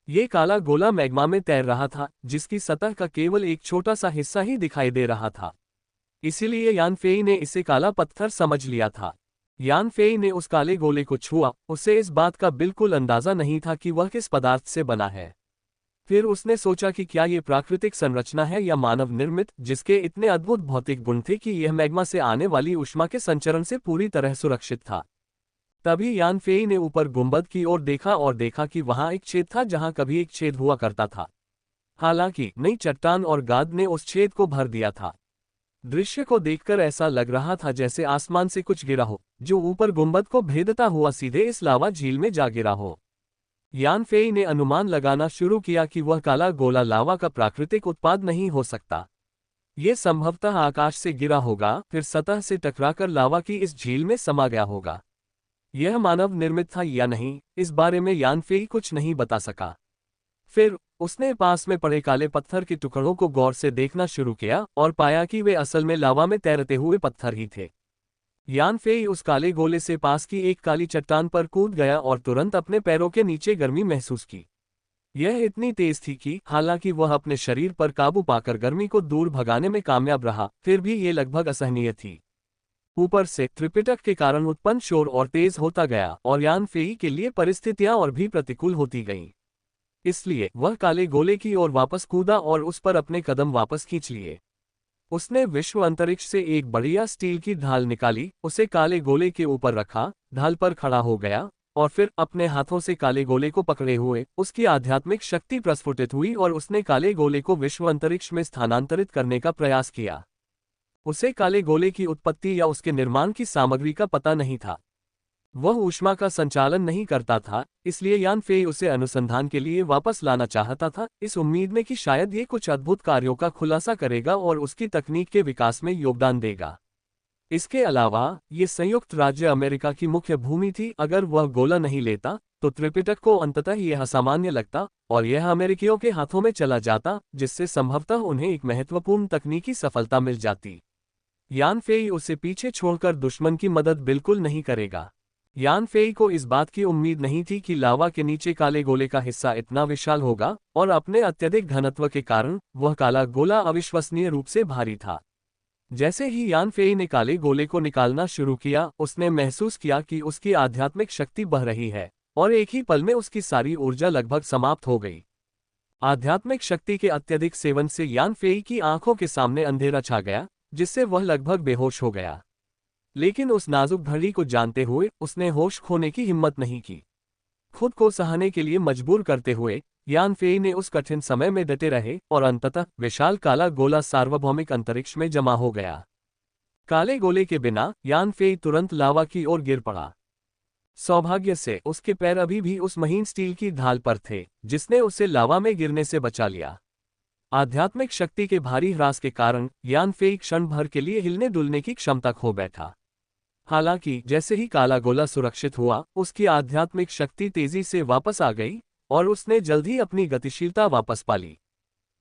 ये काला गोला मैग्मा में तैर रहा था, जिसकी सतह का केवल एक छोटा सा हिस्सा ही दिखाई दे रहा था। इसीलिए यान फेई ने इसे काला पत्थर समझ लिया था। यान फेई ने उस काले गोले को छुआ, उसे इस बात का बिल्कुल अंदाजा नहीं था कि वह किस पदार्थ से बना है। फिर उसने सोचा कि क्या ये प्राकृतिक संरचना है या मानव निर्मित, जिसके इतने अद्भुत भौतिक गुण थे कि यह मैग्मा से आने वाली ऊष्मा के संचरण से पूरी तरह सुरक्षित था। तभी यान फेई ने ऊपर गुंबद की ओर देखा और देखा कि वहां एक छेद था जहां कभी एक छेद हुआ करता था। हालांकि नई चट्टान और गाद ने उस छेद को भर दिया था। दृश्य को देखकर ऐसा लग रहा था जैसे आसमान से कुछ गिरा हो, जो ऊपर गुंबद को भेदता हुआ सीधे इस लावा झील में जा गिरा हो। यान फेई ने अनुमान लगाना शुरू किया कि वह काला गोला लावा का प्राकृतिक उत्पाद नहीं हो सकता। ये संभवतः आकाश से गिरा होगा, फिर सतह से टकराकर लावा की इस झील में समा गया होगा। यह मानव निर्मित था या नहीं, इस बारे में यान फेई कुछ नहीं बता सका। फिर उसने पास में पड़े काले पत्थर के टुकड़ों को गौर से देखना शुरू किया और पाया कि वे असल में लावा में तैरते हुए पत्थर ही थे। यान फेई उस काले गोले से पास की एक काली चट्टान पर कूद गया और तुरंत अपने पैरों के नीचे गर्मी महसूस की। यह इतनी तेज थी कि हालांकि वह अपने शरीर पर काबू पाकर गर्मी को दूर भगाने में कामयाब रहा, फिर भी ये लगभग असहनीय थी। ऊपर से त्रिपिटक के कारण उत्पन्न शोर और तेज होता गया और यान फेई के लिए परिस्थितियां और भी प्रतिकूल होती गईं। इसलिए वह काले गोले की ओर वापस कूदा और उस पर अपने कदम वापस खींच लिए। उसने विश्व अंतरिक्ष से एक बढ़िया स्टील की ढाल निकाली, उसे काले गोले के ऊपर रखा, ढाल पर खड़ा हो गया और फिर अपने हाथों से काले गोले को पकड़े हुए उसकी आध्यात्मिक शक्ति प्रस्फुटित हुई और उसने काले गोले को विश्व अंतरिक्ष में स्थानांतरित करने का प्रयास किया। उसे काले गोले की उत्पत्ति या उसके निर्माण की सामग्री का पता नहीं था। वह ऊष्मा का संचालन नहीं करता था, इसलिए यान फेई उसे अनुसंधान के लिए वापस लाना चाहता था, इस उम्मीद में कि शायद ये कुछ अद्भुत कार्यों का खुलासा करेगा और उसकी तकनीक के विकास में योगदान देगा। इसके अलावा ये संयुक्त राज्य अमेरिका की मुख्य भूमि थी। अगर वह गोला नहीं लेता तो त्रिपिटक को अंततः यह असामान्य लगता और यह अमेरिकियों के हाथों में चला जाता, जिससे संभवतः उन्हें एक महत्वपूर्ण तकनीकी सफलता मिल जाती। यान फेई उसे पीछे छोड़कर दुश्मन की मदद बिल्कुल नहीं करेगा। यान फेई को इस बात की उम्मीद नहीं थी कि लावा के नीचे काले गोले का हिस्सा इतना विशाल होगा और अपने अत्यधिक घनत्व के कारण वह काला गोला अविश्वसनीय रूप से भारी था। जैसे ही यान फेई ने काले गोले को निकालना शुरू किया, उसने महसूस किया कि उसकी आध्यात्मिक शक्ति बह रही है, और एक ही पल में उसकी सारी ऊर्जा लगभग समाप्त हो गई। आध्यात्मिक शक्ति के अत्यधिक सेवन से यान फेई की आंखों के सामने अंधेरा छा गया, जिससे वह लगभग बेहोश हो गया। लेकिन उस नाजुक घड़ी को जानते हुए उसने होश खोने की हिम्मत नहीं की। खुद को सहने के लिए मजबूर करते हुए यान फेई ने उस कठिन समय में डटे रहे, और अंततः विशाल काला गोला सार्वभौमिक अंतरिक्ष में जमा हो गया। काले गोले के बिना यान फेई तुरंत लावा की ओर गिर पड़ा। सौभाग्य से उसके पैर अभी भी उस महीन स्टील की ढाल पर थे, जिसने उसे लावा में गिरने से बचा लिया। आध्यात्मिक शक्ति के भारी ह्रास के कारण यान फेई क्षण भर के लिए हिलने डुलने की क्षमता खो बैठा। हालांकि जैसे ही काला गोला सुरक्षित हुआ, उसकी आध्यात्मिक शक्ति तेजी से वापस आ गई, और उसने जल्द ही अपनी गतिशीलता वापस पा ली।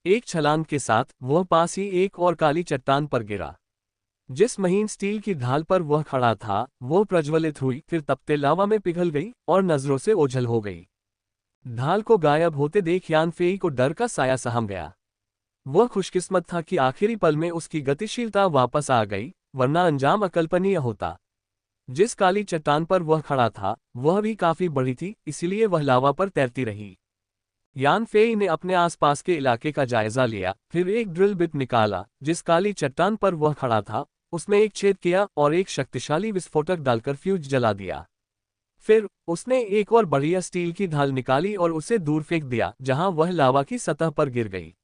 एक छलांग के साथ वह पास ही एक और काली चट्टान पर गिरा। जिस महीन स्टील की ढाल पर वह खड़ा था, वो प्रज्वलित हुई, फिर तपते लावा में पिघल गई और नजरों से ओझल हो गई। ढाल को गायब होते देख यान फेई को डर का साया सहम गया। वह खुशकिस्मत था कि आखिरी पल में उसकी गतिशीलता वापस आ गई, वरना अंजाम अकल्पनीय होता। जिस काली चट्टान पर वह खड़ा था वह भी काफी बड़ी थी, इसलिए वह लावा पर तैरती रही। यान फेई ने अपने आसपास के इलाके का जायजा लिया, फिर एक ड्रिल बिट निकाला। जिस काली चट्टान पर वह खड़ा था उसमें एक छेद किया और एक शक्तिशाली विस्फोटक डालकर फ्यूज जला दिया। फिर उसने एक और बढ़िया स्टील की ढाल निकाली और उसे दूर फेंक दिया, जहां वह लावा की सतह पर गिर गई।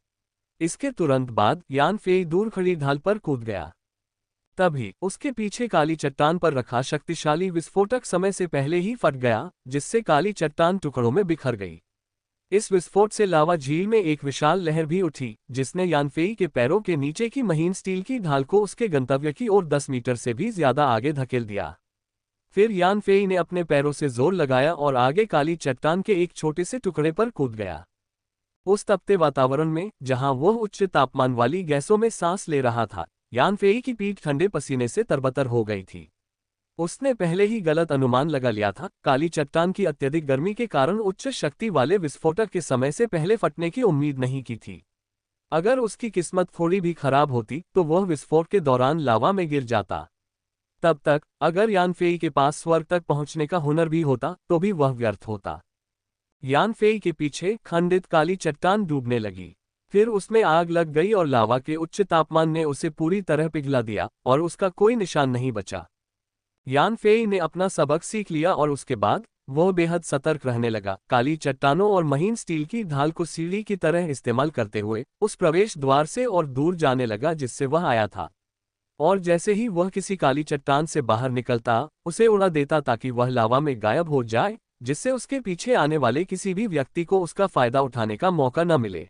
इसके तुरंत बाद यान फेई दूर खड़ी ढाल पर कूद गया। तभी उसके पीछे काली चट्टान पर रखा शक्तिशाली विस्फोटक समय से पहले ही फट गया, जिससे काली चट्टान टुकड़ों में बिखर गई। इस विस्फोट से लावा झील में एक विशाल लहर भी उठी, जिसने यान फेई के पैरों के नीचे की महीन स्टील की ढाल को उसके गंतव्य की ओर 10 मीटर से भी ज्यादा आगे धकेल दिया। फिर यान फेई ने अपने पैरों से जोर लगाया और आगे काली चट्टान के एक छोटे से टुकड़े पर कूद गया। उस तपते वातावरण में, जहां वह उच्च तापमान वाली गैसों में सांस ले रहा था, यान फेई की पीठ ठंडे पसीने से तरबतर हो गई थी। उसने पहले ही गलत अनुमान लगा लिया था। काली चट्टान की अत्यधिक गर्मी के कारण उच्च शक्ति वाले विस्फोटक के समय से पहले फटने की उम्मीद नहीं की थी। अगर उसकी किस्मत थोड़ी भी खराब होती तो वह विस्फोट के दौरान लावा में गिर जाता। तब तक अगर यान फेई के पास स्वर्ग तक पहुंचने का हुनर भी होता तो भी वह व्यर्थ होता। यान फेई के पीछे खंडित काली चट्टान डूबने लगी। फिर उसमें आग लग गई और लावा के उच्च तापमान ने उसे पूरी तरह पिघला दिया और उसका कोई निशान नहीं बचा। यान फेई ने अपना सबक सीख लिया और उसके बाद वह बेहद सतर्क रहने लगा, काली चट्टानों और महीन स्टील की ढाल को सीढ़ी की तरह इस्तेमाल करते हुए उस प्रवेश द्वार से और दूर जाने लगा जिससे वह आया था। और जैसे ही वह किसी काली चट्टान से बाहर निकलता, उसे उड़ा देता ताकि वह लावा में गायब हो जाए, जिससे उसके पीछे आने वाले किसी भी व्यक्ति को उसका फायदा उठाने का मौका न मिले।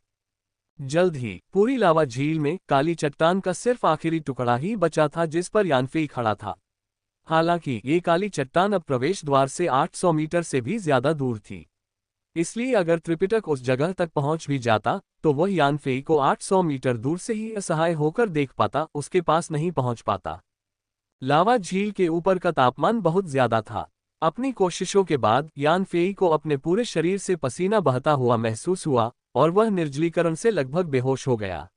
जल्द ही पूरी लावा झील में काली चट्टान का सिर्फ आखिरी टुकड़ा ही बचा था जिस पर यान फेई खड़ा था। हालांकि ये काली चट्टान अब प्रवेश द्वार से 800 मीटर से भी ज्यादा दूर थी। इसलिए अगर त्रिपिटक उस जगह तक पहुंच भी जाता तो वह यान फेई को 800 मीटर दूर से ही असहाय होकर देख पाता, उसके पास नहीं पहुंच पाता। लावा झील के ऊपर का तापमान बहुत ज्यादा था। अपनी कोशिशों के बाद यान फेई को अपने पूरे शरीर से पसीना बहता हुआ महसूस हुआ और वह निर्जलीकरण से लगभग बेहोश हो गया।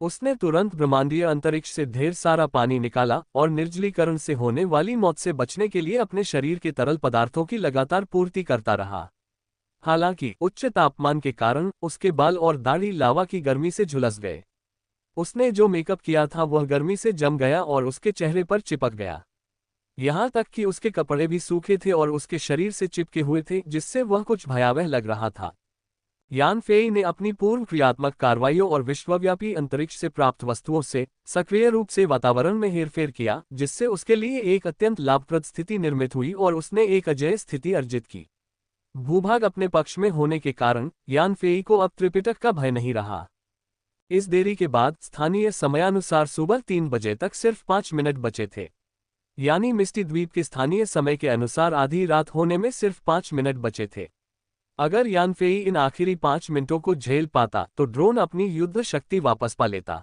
उसने तुरंत ब्रह्मांडीय अंतरिक्ष से ढेर सारा पानी निकाला और निर्जलीकरण से होने वाली मौत से बचने के लिए अपने शरीर के तरल पदार्थों की लगातार पूर्ति करता रहा। हालांकि उच्च तापमान के कारण उसके बाल और दाढ़ी लावा की गर्मी से झुलस गए। उसने जो मेकअप किया था वह गर्मी से जम गया और उसके चेहरे पर चिपक गया। यहाँ तक कि उसके कपड़े भी सूखे थे और उसके शरीर से चिपके हुए थे, जिससे वह कुछ भयावह लग रहा था। यान फेई ने अपनी पूर्व क्रियात्मक कार्रवाइयों और विश्वव्यापी अंतरिक्ष से प्राप्त वस्तुओं से सक्रिय रूप से वातावरण में हेरफेर किया, जिससे उसके लिए एक अत्यंत लाभप्रद स्थिति निर्मित हुई और उसने एक अजेय स्थिति अर्जित की। भूभाग अपने पक्ष में होने के कारण यान फेई को अब त्रिपिटक का भय नहीं रहा। इस देरी के बाद स्थानीय समयानुसार सुबह 3 बजे तक सिर्फ 5 मिनट बचे थे। यानी मिस्टी द्वीप के स्थानीय समय के अनुसार आधी रात होने में सिर्फ 5 मिनट बचे थे। अगर यान फेई इन आखिरी 5 मिनटों को झेल पाता तो ड्रोन अपनी युद्ध शक्ति वापस पा लेता।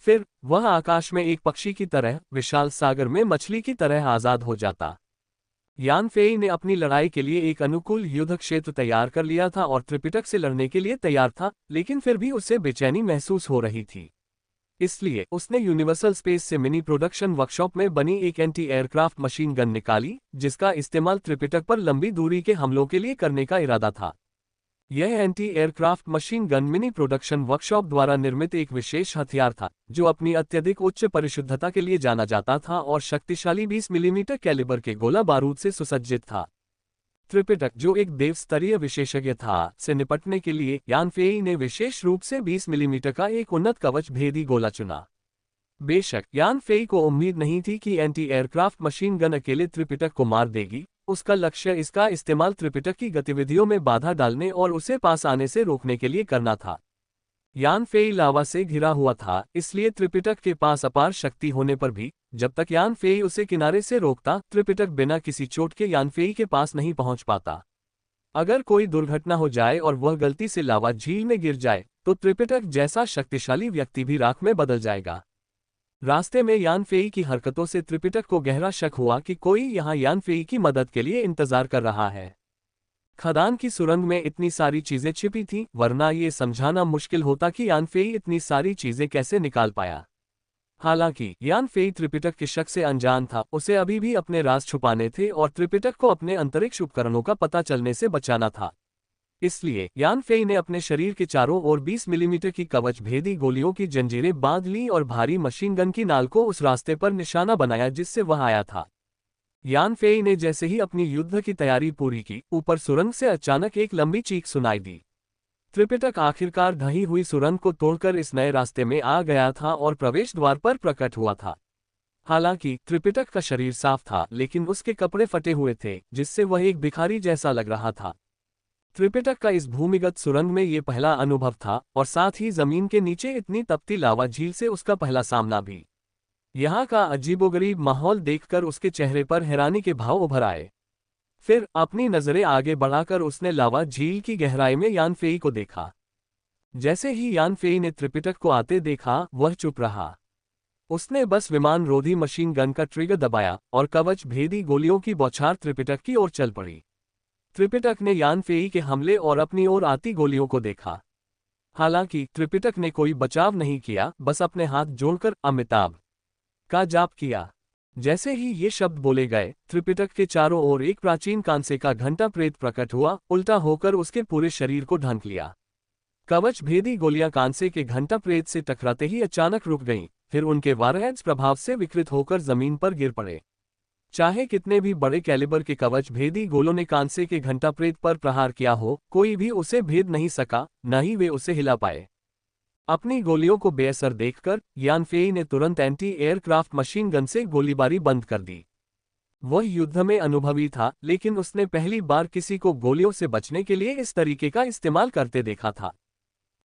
फिर वह आकाश में एक पक्षी की तरह, विशाल सागर में मछली की तरह आजाद हो जाता। यान फेई ने अपनी लड़ाई के लिए एक अनुकूल युद्ध क्षेत्र तैयार कर लिया था और त्रिपिटक से लड़ने के लिए तैयार था, लेकिन फिर भी उसे बेचैनी महसूस हो रही थी। इसलिए उसने यूनिवर्सल स्पेस से मिनी प्रोडक्शन वर्कशॉप में बनी एक एंटी एयरक्राफ्ट मशीन गन निकाली, जिसका इस्तेमाल त्रिपिटक पर लंबी दूरी के हमलों के लिए करने का इरादा था। यह anti aircraft machine gun mini production workshop द्वारा निर्मित एक विशेष हथियार था, जो अपनी अत्यधिक उच्च परिशुद्धता के लिए जाना जाता था और शक्तिशाली 20 मिलीमीटर कैलिबर के गोला बारूद से सुसज्जित था। त्रिपिटक, जो एक देव स्तरीय विशेषज्ञ था, से निपटने के लिए यान फेई ने विशेष रूप से 20 मिलीमीटर का एक उन्नत कवच भेदी गोला चुना। बेशक यान फेई को उम्मीद नहीं थी कि एंटी एयरक्राफ्ट मशीन गन अकेले त्रिपिटक को मार देगी। उसका लक्ष्य इसका इस्तेमाल त्रिपिटक की गतिविधियों में बाधा डालने और उसे पास आने से रोकने के लिए करना था। यान फेई लावा से घिरा हुआ था, इसलिए त्रिपिटक के पास अपार शक्ति होने पर भी जब तक यान फेई उसे किनारे से रोकता, त्रिपिटक बिना किसी चोट के यान फेई के पास नहीं पहुंच पाता। अगर कोई दुर्घटना हो जाए और वह गलती से लावा झील में गिर जाए, तो त्रिपिटक जैसा शक्तिशाली व्यक्ति भी राख में बदल जाएगा। रास्ते में यान फेई की हरकतों से त्रिपिटक को गहरा शक हुआ कि कोई यहाँ यान फेई की मदद के लिए इंतजार कर रहा है। खदान की सुरंग में इतनी सारी चीजें छिपी थीं, वरना ये समझाना मुश्किल होता कि यान फेई इतनी सारी चीजें कैसे निकाल पाया। हालांकि यान फेई त्रिपिटक के शक से अनजान था, उसे अभी भी अपने राज छुपाने थे और त्रिपिटक को अपने अंतरिक्ष उपकरणों का पता चलने से बचाना था। इसलिए यान फेई ने अपने शरीर के चारों ओर 20 मिलीमीटर की कवच भेदी गोलियों की जंजीरें बांध ली और भारी मशीन गन की नाल को उस रास्ते पर निशाना बनाया जिससे वह आया था। यान फेई ने जैसे ही अपनी युद्ध की तैयारी पूरी की, ऊपर सुरंग से अचानक एक लंबी चीख सुनाई दी। त्रिपिटक आखिरकार ढही हुई सुरंग को तोड़कर इस नए रास्ते में आ गया था और प्रवेश द्वार पर प्रकट हुआ था। हालांकि त्रिपिटक का शरीर साफ था, लेकिन उसके कपड़े फटे हुए थे, जिससे वह एक भिखारी जैसा लग रहा था। त्रिपिटक का इस भूमिगत सुरंग में ये पहला अनुभव था और साथ ही जमीन के नीचे इतनी तपती लावा झील से उसका पहला सामना भी। यहाँ का अजीबोगरीब माहौल देखकर उसके चेहरे पर हैरानी के भाव उभर आए। फिर अपनी नजरें आगे बढ़ाकर उसने लावा झील की गहराई में यान फेई को देखा। जैसे ही यान फेई ने त्रिपिटक को आते देखा, वह चुप रहा। उसने बस विमान रोधी मशीन गन का ट्रिगर दबाया और कवच भेदी गोलियों की बौछार त्रिपिटक की ओर चल पड़ी। त्रिपिटक ने यान फेई के हमले और अपनी ओर आती गोलियों को देखा। हालांकि त्रिपिटक ने कोई बचाव नहीं किया, बस अपने हाथ जोड़कर अमिताभ का जाप किया। जैसे ही ये शब्द बोले गए, त्रिपिटक के चारों ओर एक प्राचीन कांसे का घंटा प्रेत प्रकट हुआ, उल्टा होकर उसके पूरे शरीर को ढंक लिया। कवच भेदी गोलियां कांसे के घंटा प्रेत से टकराते ही अचानक रुक गईं, फिर उनके वारहेड्स प्रभाव से विकृत होकर जमीन पर गिर पड़े। चाहे कितने भी बड़े कैलिबर के कवच भेदी गोलों ने कांसे के घंटा प्रेत पर प्रहार किया हो, कोई भी उसे भेद नहीं सका, न ही वे उसे हिला पाए। अपनी गोलियों को बेअसर देखकर यान फेई ने तुरंत एंटी एयरक्राफ्ट मशीन गन से गोलीबारी बंद कर दी। वह युद्ध में अनुभवी था, लेकिन उसने पहली बार किसी को गोलियों से बचने के लिए इस तरीके का इस्तेमाल करते देखा था।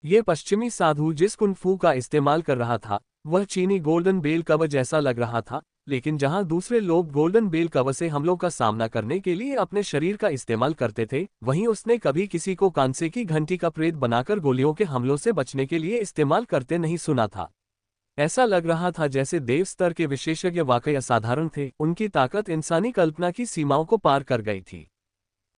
ये पश्चिमी साधु जिस कुंग-फू का इस्तेमाल कर रहा था, वह चीनी गोल्डन बेल कवच जैसा लग रहा था, लेकिन जहां दूसरे लोग गोल्डन बेल कवच से हमलों का सामना करने के लिए अपने शरीर का इस्तेमाल करते थे, वहीं उसने कभी किसी को कांसे की घंटी का प्रेत बनाकर गोलियों के हमलों से बचने के लिए इस्तेमाल करते नहीं सुना था। ऐसा लग रहा था जैसे देव स्तर के विशेषज्ञ वाकई असाधारण थे, उनकी ताकत इंसानी कल्पना की सीमाओं को पार कर गई थी।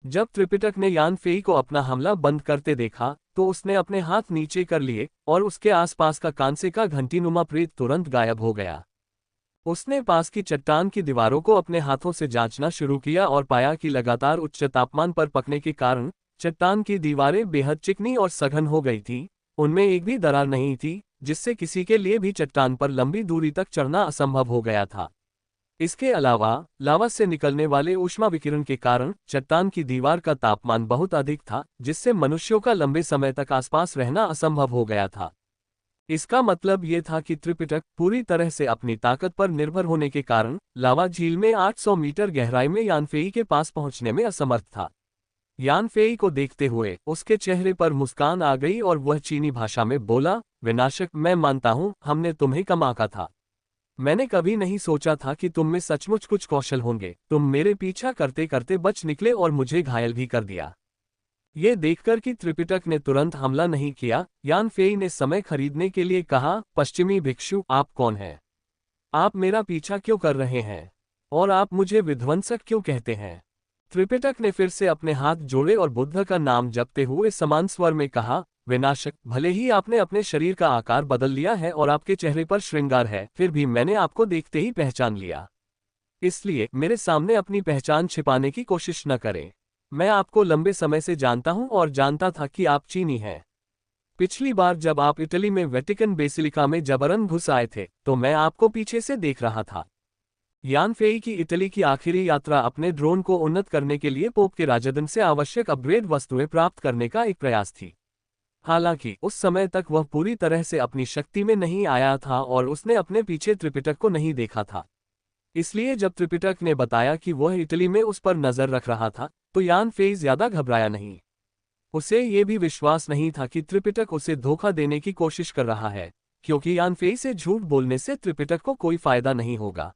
जब त्रिपिटक ने यान फेई को अपना हमला बंद करते देखा, तो उसने अपने हाथ नीचे कर लिए और उसके आसपास का कांसे का घंटीनुमा प्रेत तुरंत गायब हो गया। उसने पास की चट्टान की दीवारों को अपने हाथों से जांचना शुरू किया और पाया कि लगातार उच्च तापमान पर पकने के कारण चट्टान की दीवारें बेहद चिकनी और सघन हो गई थीं। उनमें एक भी दरार नहीं थी, जिससे किसी के लिए भी चट्टान पर लंबी दूरी तक चढ़ना असंभव हो गया था। इसके अलावा लावा से निकलने वाले ऊष्मा विकिरण के कारण चट्टान की दीवार का तापमान बहुत अधिक था, जिससे मनुष्यों का लंबे समय तक आसपास रहना असंभव हो गया था। इसका मतलब ये था कि त्रिपिटक पूरी तरह से अपनी ताकत पर निर्भर होने के कारण लावा झील में 800 मीटर गहराई में यान फेई के पास पहुंचने में असमर्थ था। यान फेई को देखते हुए उसके चेहरे पर मुस्कान आ गई और वह चीनी भाषा में बोला, विनाशक, मैं मानता हूं, हमने तुम्हें कम आंका था। मैंने कभी नहीं सोचा था कि तुम में सचमुच कुछ कौशल होंगे। तुम मेरे पीछा करते करते बच निकले और मुझे घायल भी कर दिया। ये देखकर कि त्रिपिटक ने तुरंत हमला नहीं किया, यान फेई ने समय खरीदने के लिए कहा, पश्चिमी भिक्षु, आप कौन हैं? आप मेरा पीछा क्यों कर रहे हैं? और आप मुझे विध्वंसक क्यों कहते हैं? त्रिपिटक ने फिर से अपने हाथ जोड़े और बुद्ध का नाम जपते हुए समान स्वर में कहा, विनाशक, भले ही आपने अपने शरीर का आकार बदल लिया है और आपके चेहरे पर श्रृंगार है, फिर भी मैंने आपको देखते ही पहचान लिया। इसलिए मेरे सामने अपनी पहचान छिपाने की कोशिश न करें। मैं आपको लंबे समय से जानता हूं और जानता था कि आप चीनी हैं। पिछली बार जब आप इटली में वेटिकन बेसिलिका में जबरन घुस आए थे, तो मैं आपको पीछे से देख रहा था। यान फेई की इटली की आखिरी यात्रा अपने ड्रोन को उन्नत करने के लिए पोप के राजदंड से आवश्यक अपग्रेड वस्तुएं प्राप्त करने का एक प्रयास थी। हालांकि उस समय तक वह पूरी तरह से अपनी शक्ति में नहीं आया था और उसने अपने पीछे त्रिपिटक को नहीं देखा था। इसलिए जब त्रिपिटक ने बताया कि वह इटली में उस पर नजर रख रहा था, तो यान फेई ज्यादा घबराया नहीं। उसे ये भी विश्वास नहीं था कि त्रिपिटक उसे धोखा देने की कोशिश कर रहा है, क्योंकि यान फेई से झूठ बोलने से त्रिपिटक को कोई फायदा नहीं होगा।